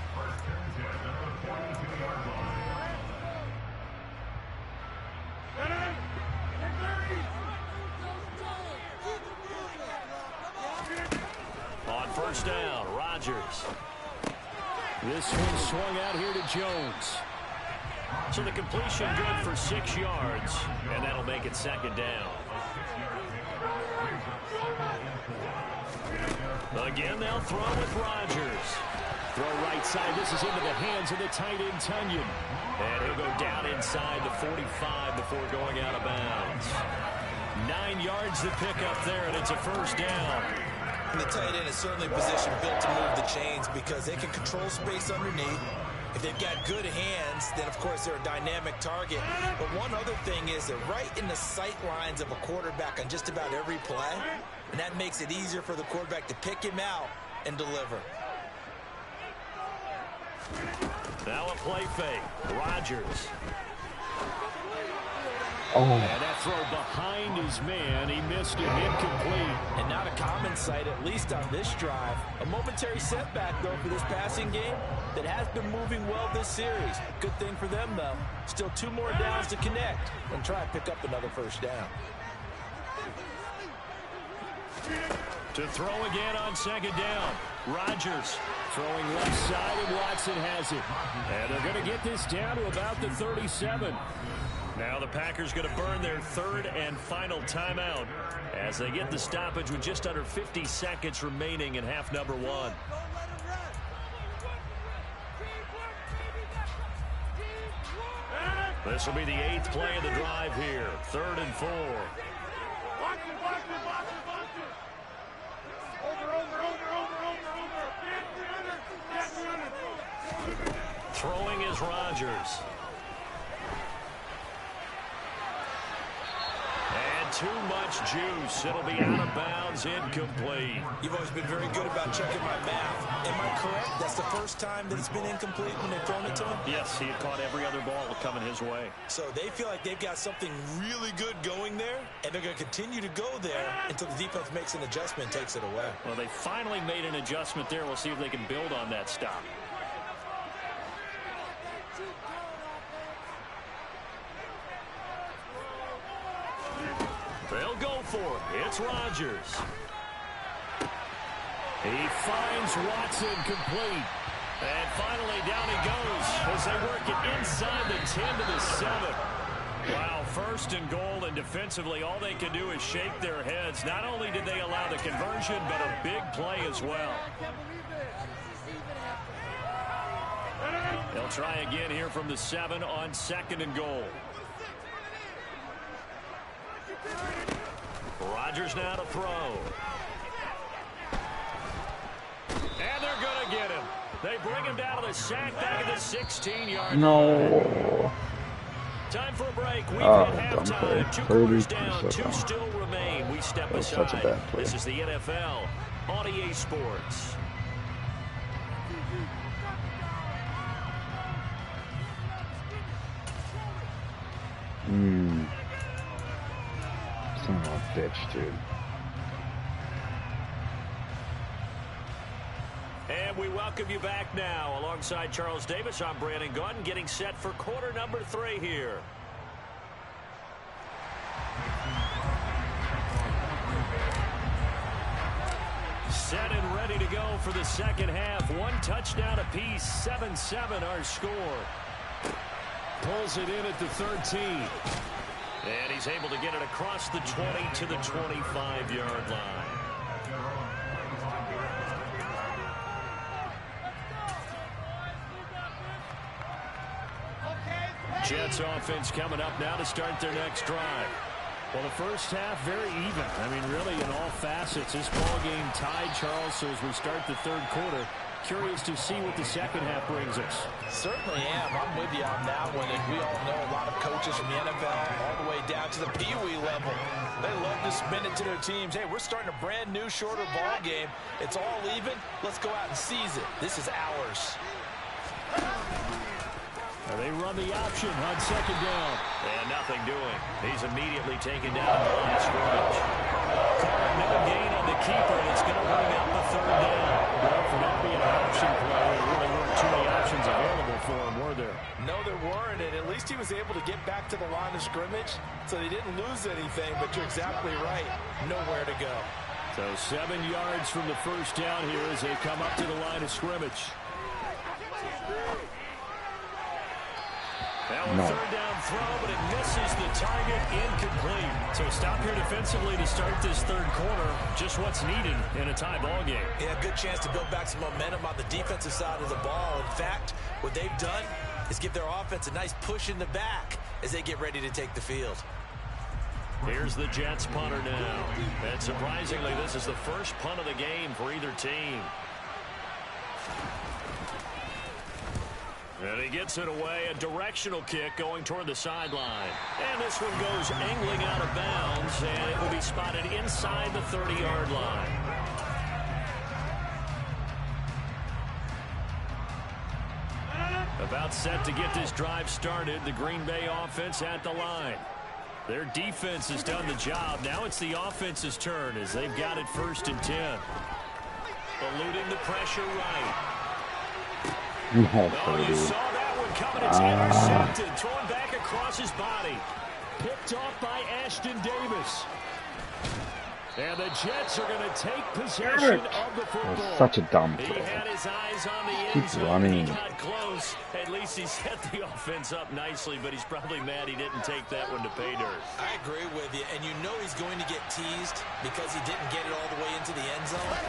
On 1st down, Rodgers. This one swung out here to Jones. So the completion good for 6 yards, and that'll make it 2nd down. Again, they'll throw with Rodgers. Throw right side. This is into the hands of the tight end, Tunyon. And he'll go down inside the 45 before going out of bounds. 9 yards to pick up there, and it's a 1st down. And the tight end is certainly a position built to move the chains because they can control space underneath. If they've got good hands, then, of course, they're a dynamic target. But one other thing is they're right in the sight lines of a quarterback on just about every play. And that makes it easier for the quarterback to pick him out and deliver. Now a play fake. Rodgers. Oh. And that throw behind his man. He missed it, incomplete. And not a common sight, at least on this drive. A momentary setback, though, for this passing game that has been moving well this series. Good thing for them, though. Still 2 more downs to connect and try and pick up another first down. To throw again on second down. Rodgers throwing left side, and Watson has it. And they're going to get this down to about the 37. Now the Packers going to burn their 3rd and final timeout as they get the stoppage with just under 50 seconds remaining in half number 1. This will be the 8th play of the drive here. 3rd and 4. Throwing is Rodgers. And too much juice. It'll be out of bounds, incomplete. You've always been very good about checking my math. Am I correct? That's the first time that it's been incomplete when they've thrown it to him? Yes, he had caught every other ball coming his way. So they feel like they've got something really good going there, and they're going to continue to go there until the defense makes an adjustment and takes it away. Well, they finally made an adjustment there. We'll see if they can build on that stop. They'll go for it. It's Rodgers. He finds Watson complete. And finally down he goes as they work it inside the 10 to the 7. Wow, 1st and goal, and defensively all they can do is shake their heads. Not only did they allow the conversion, but a big play as well. They'll try again here from the 7 on 2nd and goal. Rodgers now to throw. And they're going to get him. They bring him down to the sack back at the 16-yard line. No. Time for a break. We've hit halftime. 2 quarters down. 2 30%. still remain. We step That was aside. such a bad play. This is the NFL on EA Sports. Son of a bitch, dude. And we welcome you back now. Alongside Charles Davis, I'm Brandon Gunn, getting set for quarter number 3 here. Set and ready to go for the second half. 1 touchdown apiece, 7-7 our score. Pulls it in at the 13. And he's able to get it across the 20 to the 25-yard line. Jets offense coming up now to start their next drive. Well, the first half very even. I mean, really in all facets. This ball game tied, Charles, so as we start the 3rd quarter, curious to see what the second half brings us. Certainly am. I'm with you on that one. And we all know a lot of coaches from the NFL all the way down to the Pee-wee level. They love to spin it to their teams. Hey, we're starting a brand new, shorter ball game. It's all even. Let's go out and seize it. This is ours. They run the option on second down. And nothing doing. He's immediately taken down at the line of scrimmage. No gain on the keeper, and it's going to bring up the 3rd down. Well, for that being an option play, there really weren't too many options available for him, were there? No, there weren't, and at least he was able to get back to the line of scrimmage, so they didn't lose anything, but you're exactly right. Nowhere to go. So 7 yards from the first down here as they come up to the line of scrimmage. Now a 3rd down throw, but it misses the target, incomplete. So stop here defensively to start this 3rd quarter. Just what's needed in a tie ball game. Yeah, good chance to build back some momentum on the defensive side of the ball. In fact, what they've done is give their offense a nice push in the back as they get ready to take the field. Here's the Jets punter now. And surprisingly, this is the first punt of the game for either team. And he gets it away, a directional kick going toward the sideline. And this one goes angling out of bounds, and it will be spotted inside the 30-yard line. About set to get this drive started, the Green Bay offense at the line. Their defense has done the job. Now it's the offense's turn as they've got it 1st and 10. Eluding the pressure right. Oh, you saw that one coming. It's intercepted. Thrown back across his body. Picked off by Ashton Davis. And the Jets are going to take possession of the football. Such a dumb He throw. had his eyes on the end Keep zone. running. He got close. At least he set the offense up nicely, but he's probably mad he didn't take that one to pay dirt. I agree with you, and you know he's going to get teased because he didn't get it all the way into the end zone.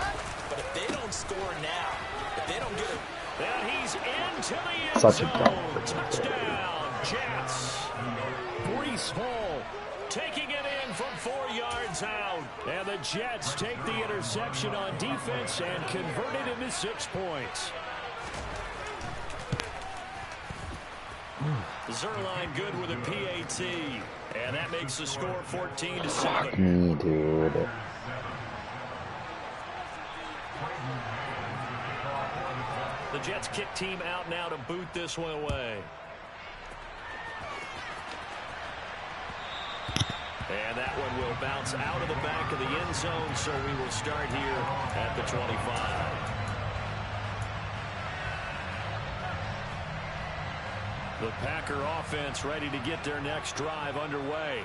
But if they don't score now, if they don't get it... And he's into the end Such a zone. dumb throw. Touchdown, Jets. Breece Hall taking it in from 4 yards out. And the Jets take the interception on defense and convert it into 6 points. Zerline good with a PAT. And that makes the score 14-7. Fuck me, dude. The Jets kick team out now to boot this one away. And that one will bounce out of the back of the end zone, so we will start here at the 25. The Packer offense ready to get their next drive underway.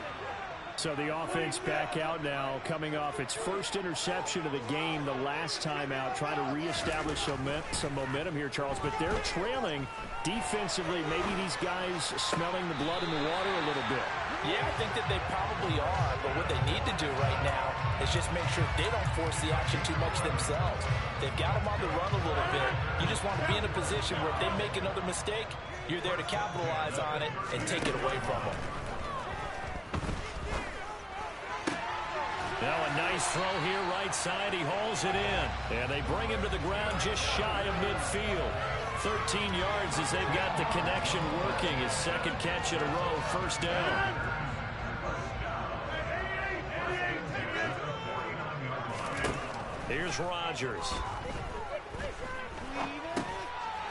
So the offense back out now, coming off its first interception of the game the last time out, trying to reestablish some momentum here, Charles. But they're trailing defensively. Maybe these guys smelling the blood in the water a little bit. Yeah, I think that they probably are, but what they need to do right now is just make sure they don't force the action too much themselves. They've got them on the run a little bit. You just want to be in a position where if they make another mistake, you're there to capitalize on it and take it away from them. Now a nice throw here right side. He hauls it in. And they bring him to the ground just shy of midfield. 13 yards as they've got the connection working. His second catch in a row, 1st down. Here's Rodgers.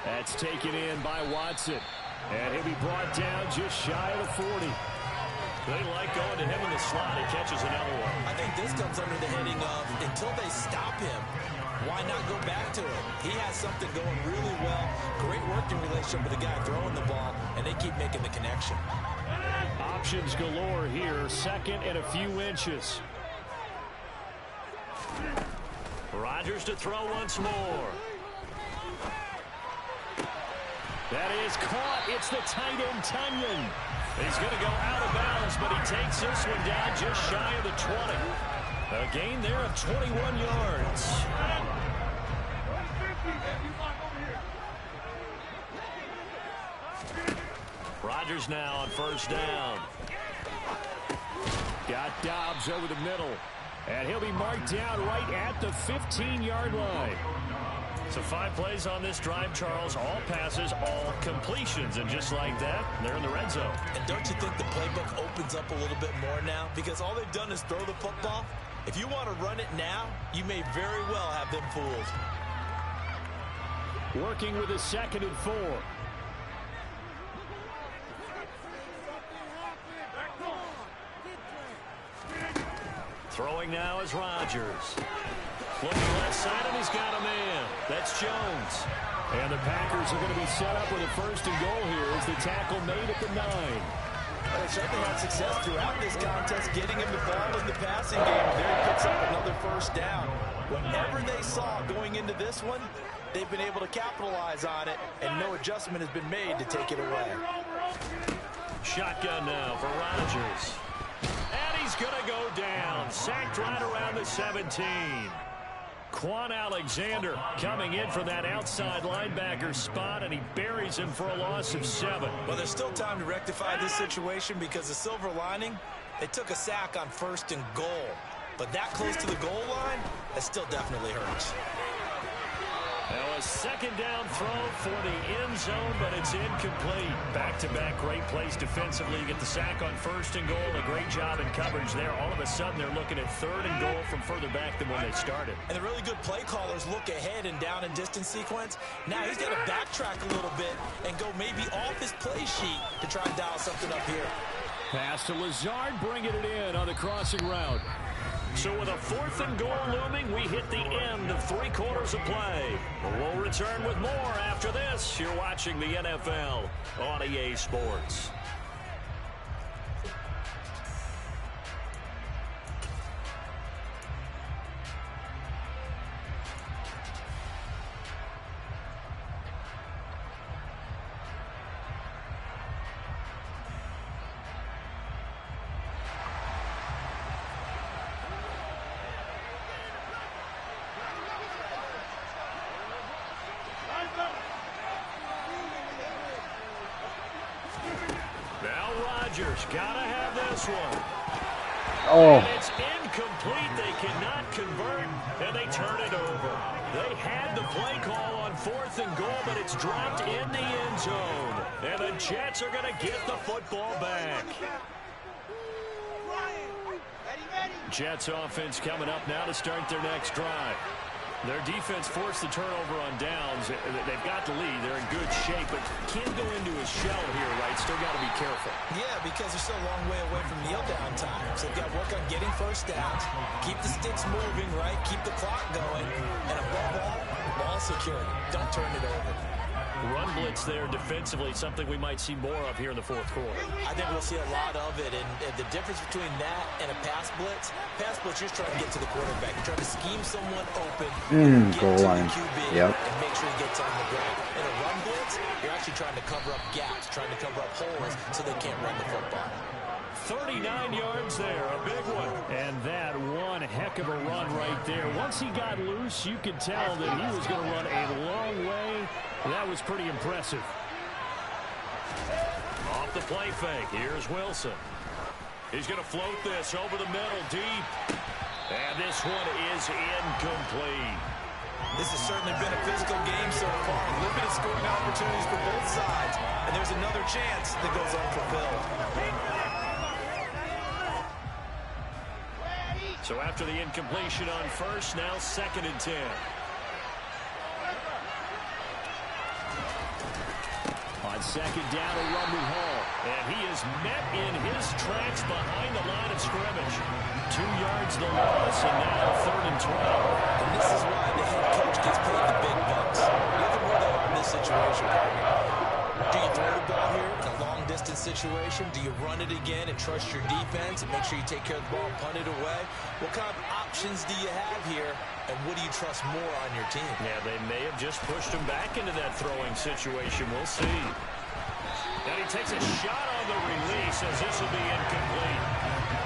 That's taken in by Watson. And he'll be brought down just shy of the 40. They like going to him in the slot. He catches another one. I think this comes under the heading of until they stop him, why not go back to him? He has something going really well. Great working relationship with the guy throwing the ball, and they keep making the connection. Options galore here. 2nd and a few inches. Rodgers to throw once more. That is caught. It's the tight end, Tunyon. He's going to go out of bounds, but he takes this one down just shy of the 20. A gain there of 21 yards. Rodgers now on 1st down. Got Dobbs over the middle. And he'll be marked down right at the 15-yard line. So 5 plays on this drive, Charles. All passes, all completions. And just like that, they're in the red zone. And don't you think the playbook opens up a little bit more now? Because all they've done is throw the football. If you want to run it now, you may very well have them fooled. Working with a 2nd and 4. Throwing now is Rodgers. Looking left side, and he's got a man. That's Jones. And the Packers are going to be set up with a 1st and goal here as the tackle made at the 9. They certainly had success throughout this contest, getting him the ball in the passing game. There he picks up another 1st down. Whatever they saw going into this one, they've been able to capitalize on it, and no adjustment has been made to take it away. Shotgun now for Rodgers. And he's going to go down. Sacked right around the 17. Quan Alexander coming in from that outside linebacker spot, and he buries him for a loss of 7. Well, there's still time to rectify this situation because the silver lining, they took a sack on 1st and goal. But that close to the goal line, that still definitely hurts. Now a 2nd down throw for the end zone, but it's incomplete. Back-to-back great plays defensively. You get the sack on 1st and goal. A great job in coverage there. All of a sudden, they're looking at 3rd and goal from further back than when they started. And the really good play callers look ahead and down and distance sequence. Now he's got to backtrack a little bit and go maybe off his play sheet to try and dial something up here. Pass to Lazard, bringing it in on the crossing route. So with a 4th and goal looming, we hit the end of 3 quarters of play. We'll return with more after this. You're watching the NFL on EA Sports. Gotta have this one. Oh. And it's incomplete. They cannot convert, and they turn it over. They had the play call on 4th and goal, but it's dropped in the end zone. And the Jets are going to get the football back. Jets offense coming up now to start their next drive. Their defense forced the turnover on downs. They've got the lead. They're in good shape, but can't go into a shell here, right? Still got to be careful. Yeah, because they're still a long way away from kneel down time. So they've got to work on getting first downs, keep the sticks moving, right? Keep the clock going, and above all, ball security. Don't turn it over. Run blitz there defensively, something we might see more of here in the 4th quarter. I think we'll see a lot of it, and the difference between that and a pass blitz, you're just trying to get to the quarterback. You're trying to scheme someone open, get goal to line. the QB, Yep. and make sure he gets on the ground. In a run blitz, you're actually trying to cover up gaps, trying to cover up holes so they can't run the football. 39 yards there, a big one. And that one heck of a run right there. Once he got loose, you could tell that he was going to run a long way. That was pretty impressive. Off the play fake, here's Wilson. He's going to float this over the middle deep. And this one is incomplete. This has certainly been a physical game so far. Limited scoring opportunities for both sides. And there's another chance that goes unfulfilled. So after the incompletion on first, now 2nd and 10. On 2nd down, a run with Hall. And he is met in his tracks behind the line of scrimmage. 2 yards the loss, and now 3rd and 12. And this is why the head coach gets paid the big bucks. Look at where they are in this situation. Do you throw the ball here in a long-distance situation? Do you run it again and trust your defense and make sure you take care of the ball and punt it away? What kind of options do you have here, and what do you trust more on your team? Yeah, they may have just pushed him back into that throwing situation. We'll see. And he takes a shot on the release as this will be incomplete.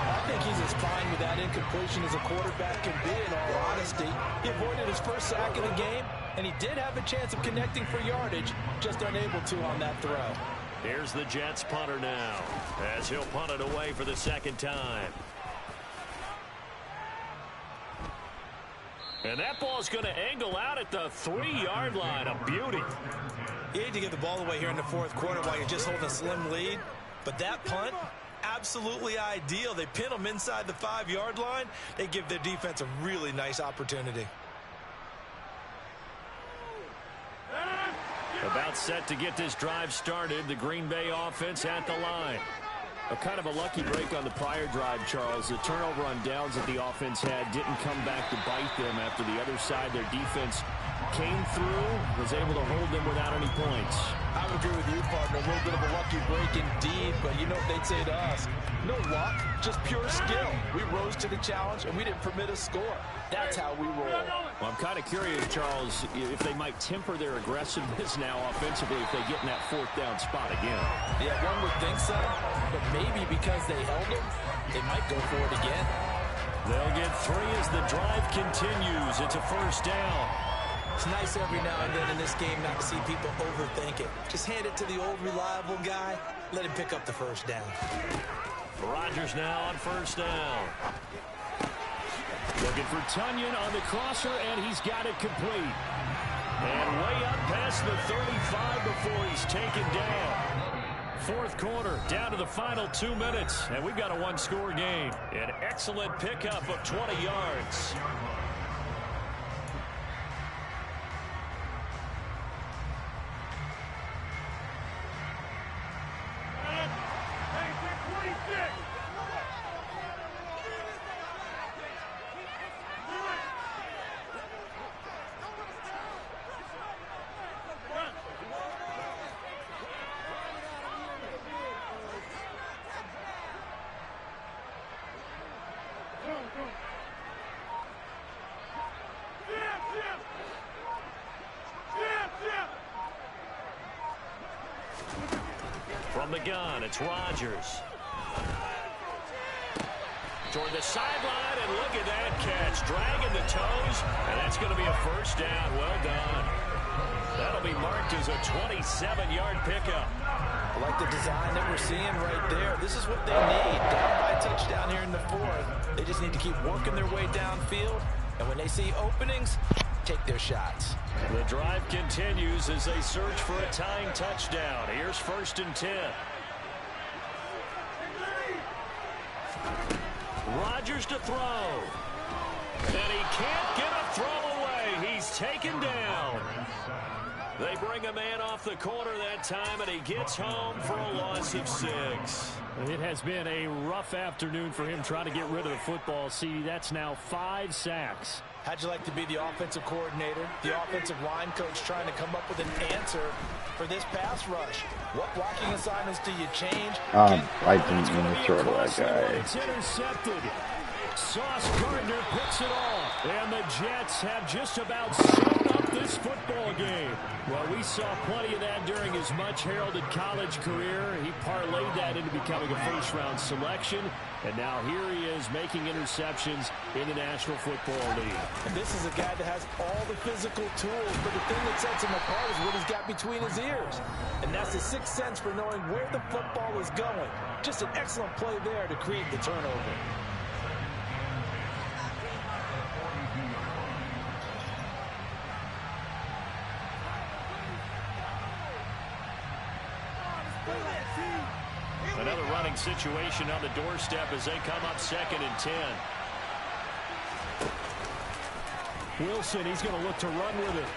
I think he's as fine with that incompletion as a quarterback can be, in all honesty. He avoided his first sack of the game, and he did have a chance of connecting for yardage, just unable to on that throw. Here's the Jets punter now, as he'll punt it away for the 2nd time. And that ball's going to angle out at the 3-yard line. A beauty. You hate to give the ball away here in the 4th quarter while you're just holding a slim lead, but that punt, absolutely ideal. They pin them inside the 5-yard line. They give their defense a really nice opportunity. About set to get this drive started. The Green Bay offense at the line. A kind of a lucky break on the prior drive, Charles. The turnover on downs that the offense had didn't come back to bite them after the other side. Their defense came through, was able to hold them without any points. I would agree with you, partner. A little bit of a lucky break indeed, but you know what they'd say to us? No luck, just pure skill. We rose to the challenge, and we didn't permit a score. That's how we roll. Well, I'm kind of curious, Charles, if they might temper their aggressiveness now offensively if they get in that 4th down spot again. Yeah, one would think so, but maybe because they held them, they might go for it again. They'll get 3 as the drive continues. It's a 1st down. It's nice every now and then in this game not to see people overthink it. Just hand it to the old reliable guy. Let him pick up the 1st down. Rodgers now on 1st down. Looking for Tunyon on the crosser, and he's got it complete. And way up past the 35 before he's taken down. 4th quarter, down to the final 2 minutes, and we've got a 1-score game. An excellent pickup of 20 yards. From the gun, it's Rodgers. Toward the sideline, and look at that catch. Dragging the toes, and that's going to be a first down. Well done. That'll be marked as a 27-yard pickup. I like the design that we're seeing right there. This is what they need. Down by a touchdown here in the fourth. They just need to keep working their way downfield. And when they see openings, take their shots. The drive continues as they search for a tying touchdown. Here's 1st and 10. Rodgers to throw. And he can't get a throw away. He's taken down. They bring a man off the corner that time, and he gets home for a loss of 6. It has been a rough afternoon for him trying to get rid of the football. See, that's now 5 sacks. How'd you like to be the offensive coordinator, the offensive line coach trying to come up with an answer for this pass rush? What blocking assignments do you change? I didn't mean to throw to that guy. It's intercepted. Sauce Gardner picks it off. And the Jets have just about sewn up this football game. Well, we saw plenty of that during his much-heralded college career. He parlayed that into becoming a first-round selection. And now here he is making interceptions in the National Football League. And this is a guy that has all the physical tools, but the thing that sets him apart is what he's got between his ears. And that's the sixth sense for knowing where the football is going. Just an excellent play there to create the turnover. Another running situation on the doorstep as they come up 2nd and 10. Wilson, he's going to look to run with it.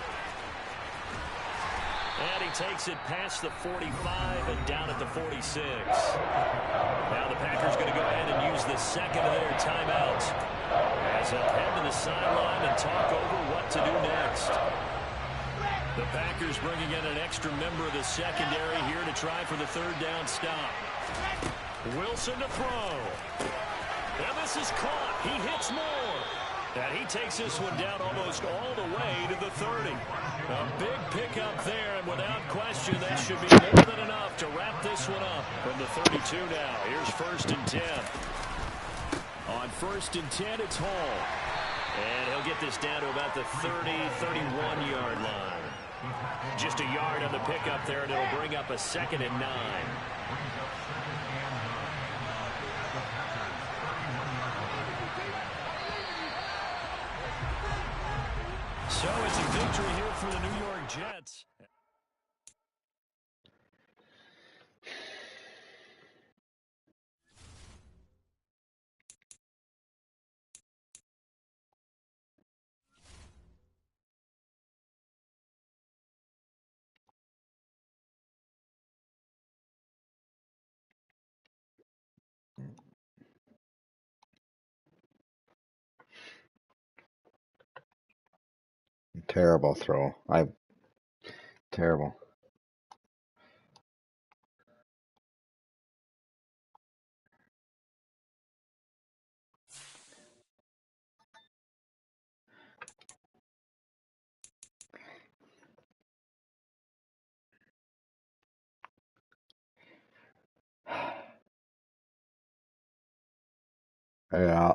And he takes it past the 45 and down at the 46. Now the Packers going to go ahead and use the second of their timeouts as they'll head to the sideline and talk over what to do next. The Packers bringing in an extra member of the secondary here to try for the 3rd down stop. Wilson to throw. And this is caught. He hits more. And he takes this one down almost all the way to the 30. A big pickup there, and without question, that should be more than enough to wrap this one up from the 32 now. Here's 1st and 10. On 1st and 10, it's Hall. And he'll get this down to about the 30, 31-yard line. Just a yard on the pickup there, and it'll bring up a 2nd and 9. So it's a victory here for the New York Jets. Terrible throw. Terrible. Yeah.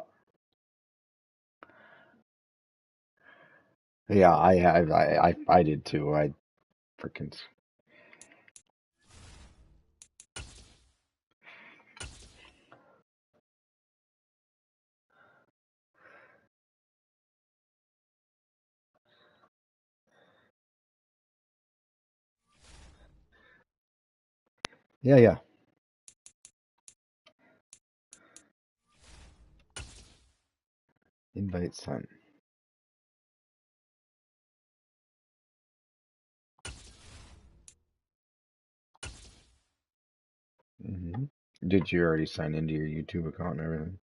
Yeah, I did too. I freaking. Yeah. Invite sent. Did you already sign into your YouTube account and everything?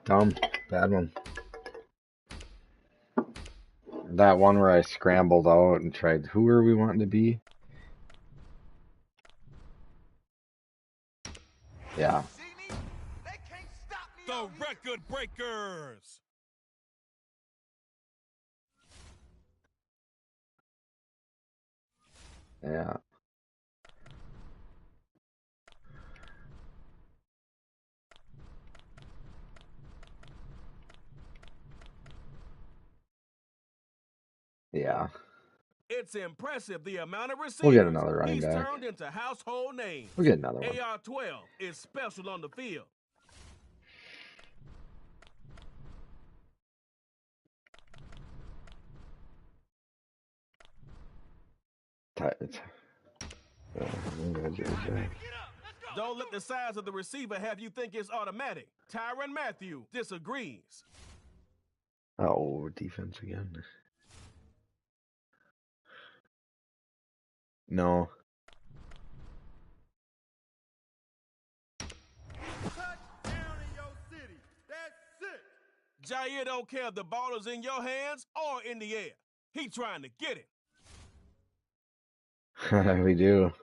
Dumb. Bad one. That one where I scrambled out and tried. Who are we wanting to be? Yeah. The record breakers. Yeah. Yeah. It's impressive the amount of receivers We'll get another running he's back. turned into household names. We'll get another one. AR-12 is special on the field. Don't let the size of the receiver have you think it's automatic. Tyrann Mathieu disagrees. Oh, defense again. No. Jair don't care if the ball is in your hands or in the air. He trying to get it. We do.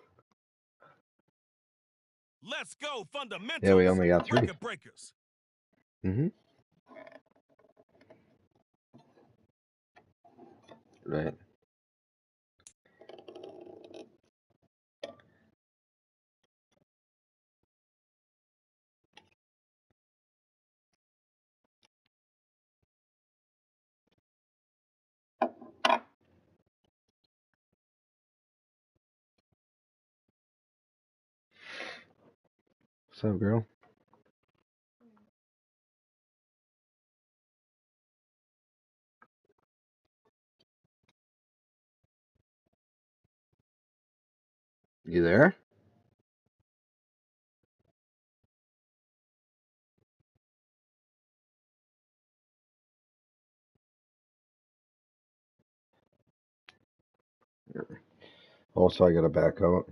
Let's go, fundamentals. Yeah, we only got 3. Record breakers. Mm-hmm. Right. What's up, girl? You there? Also, I gotta back out.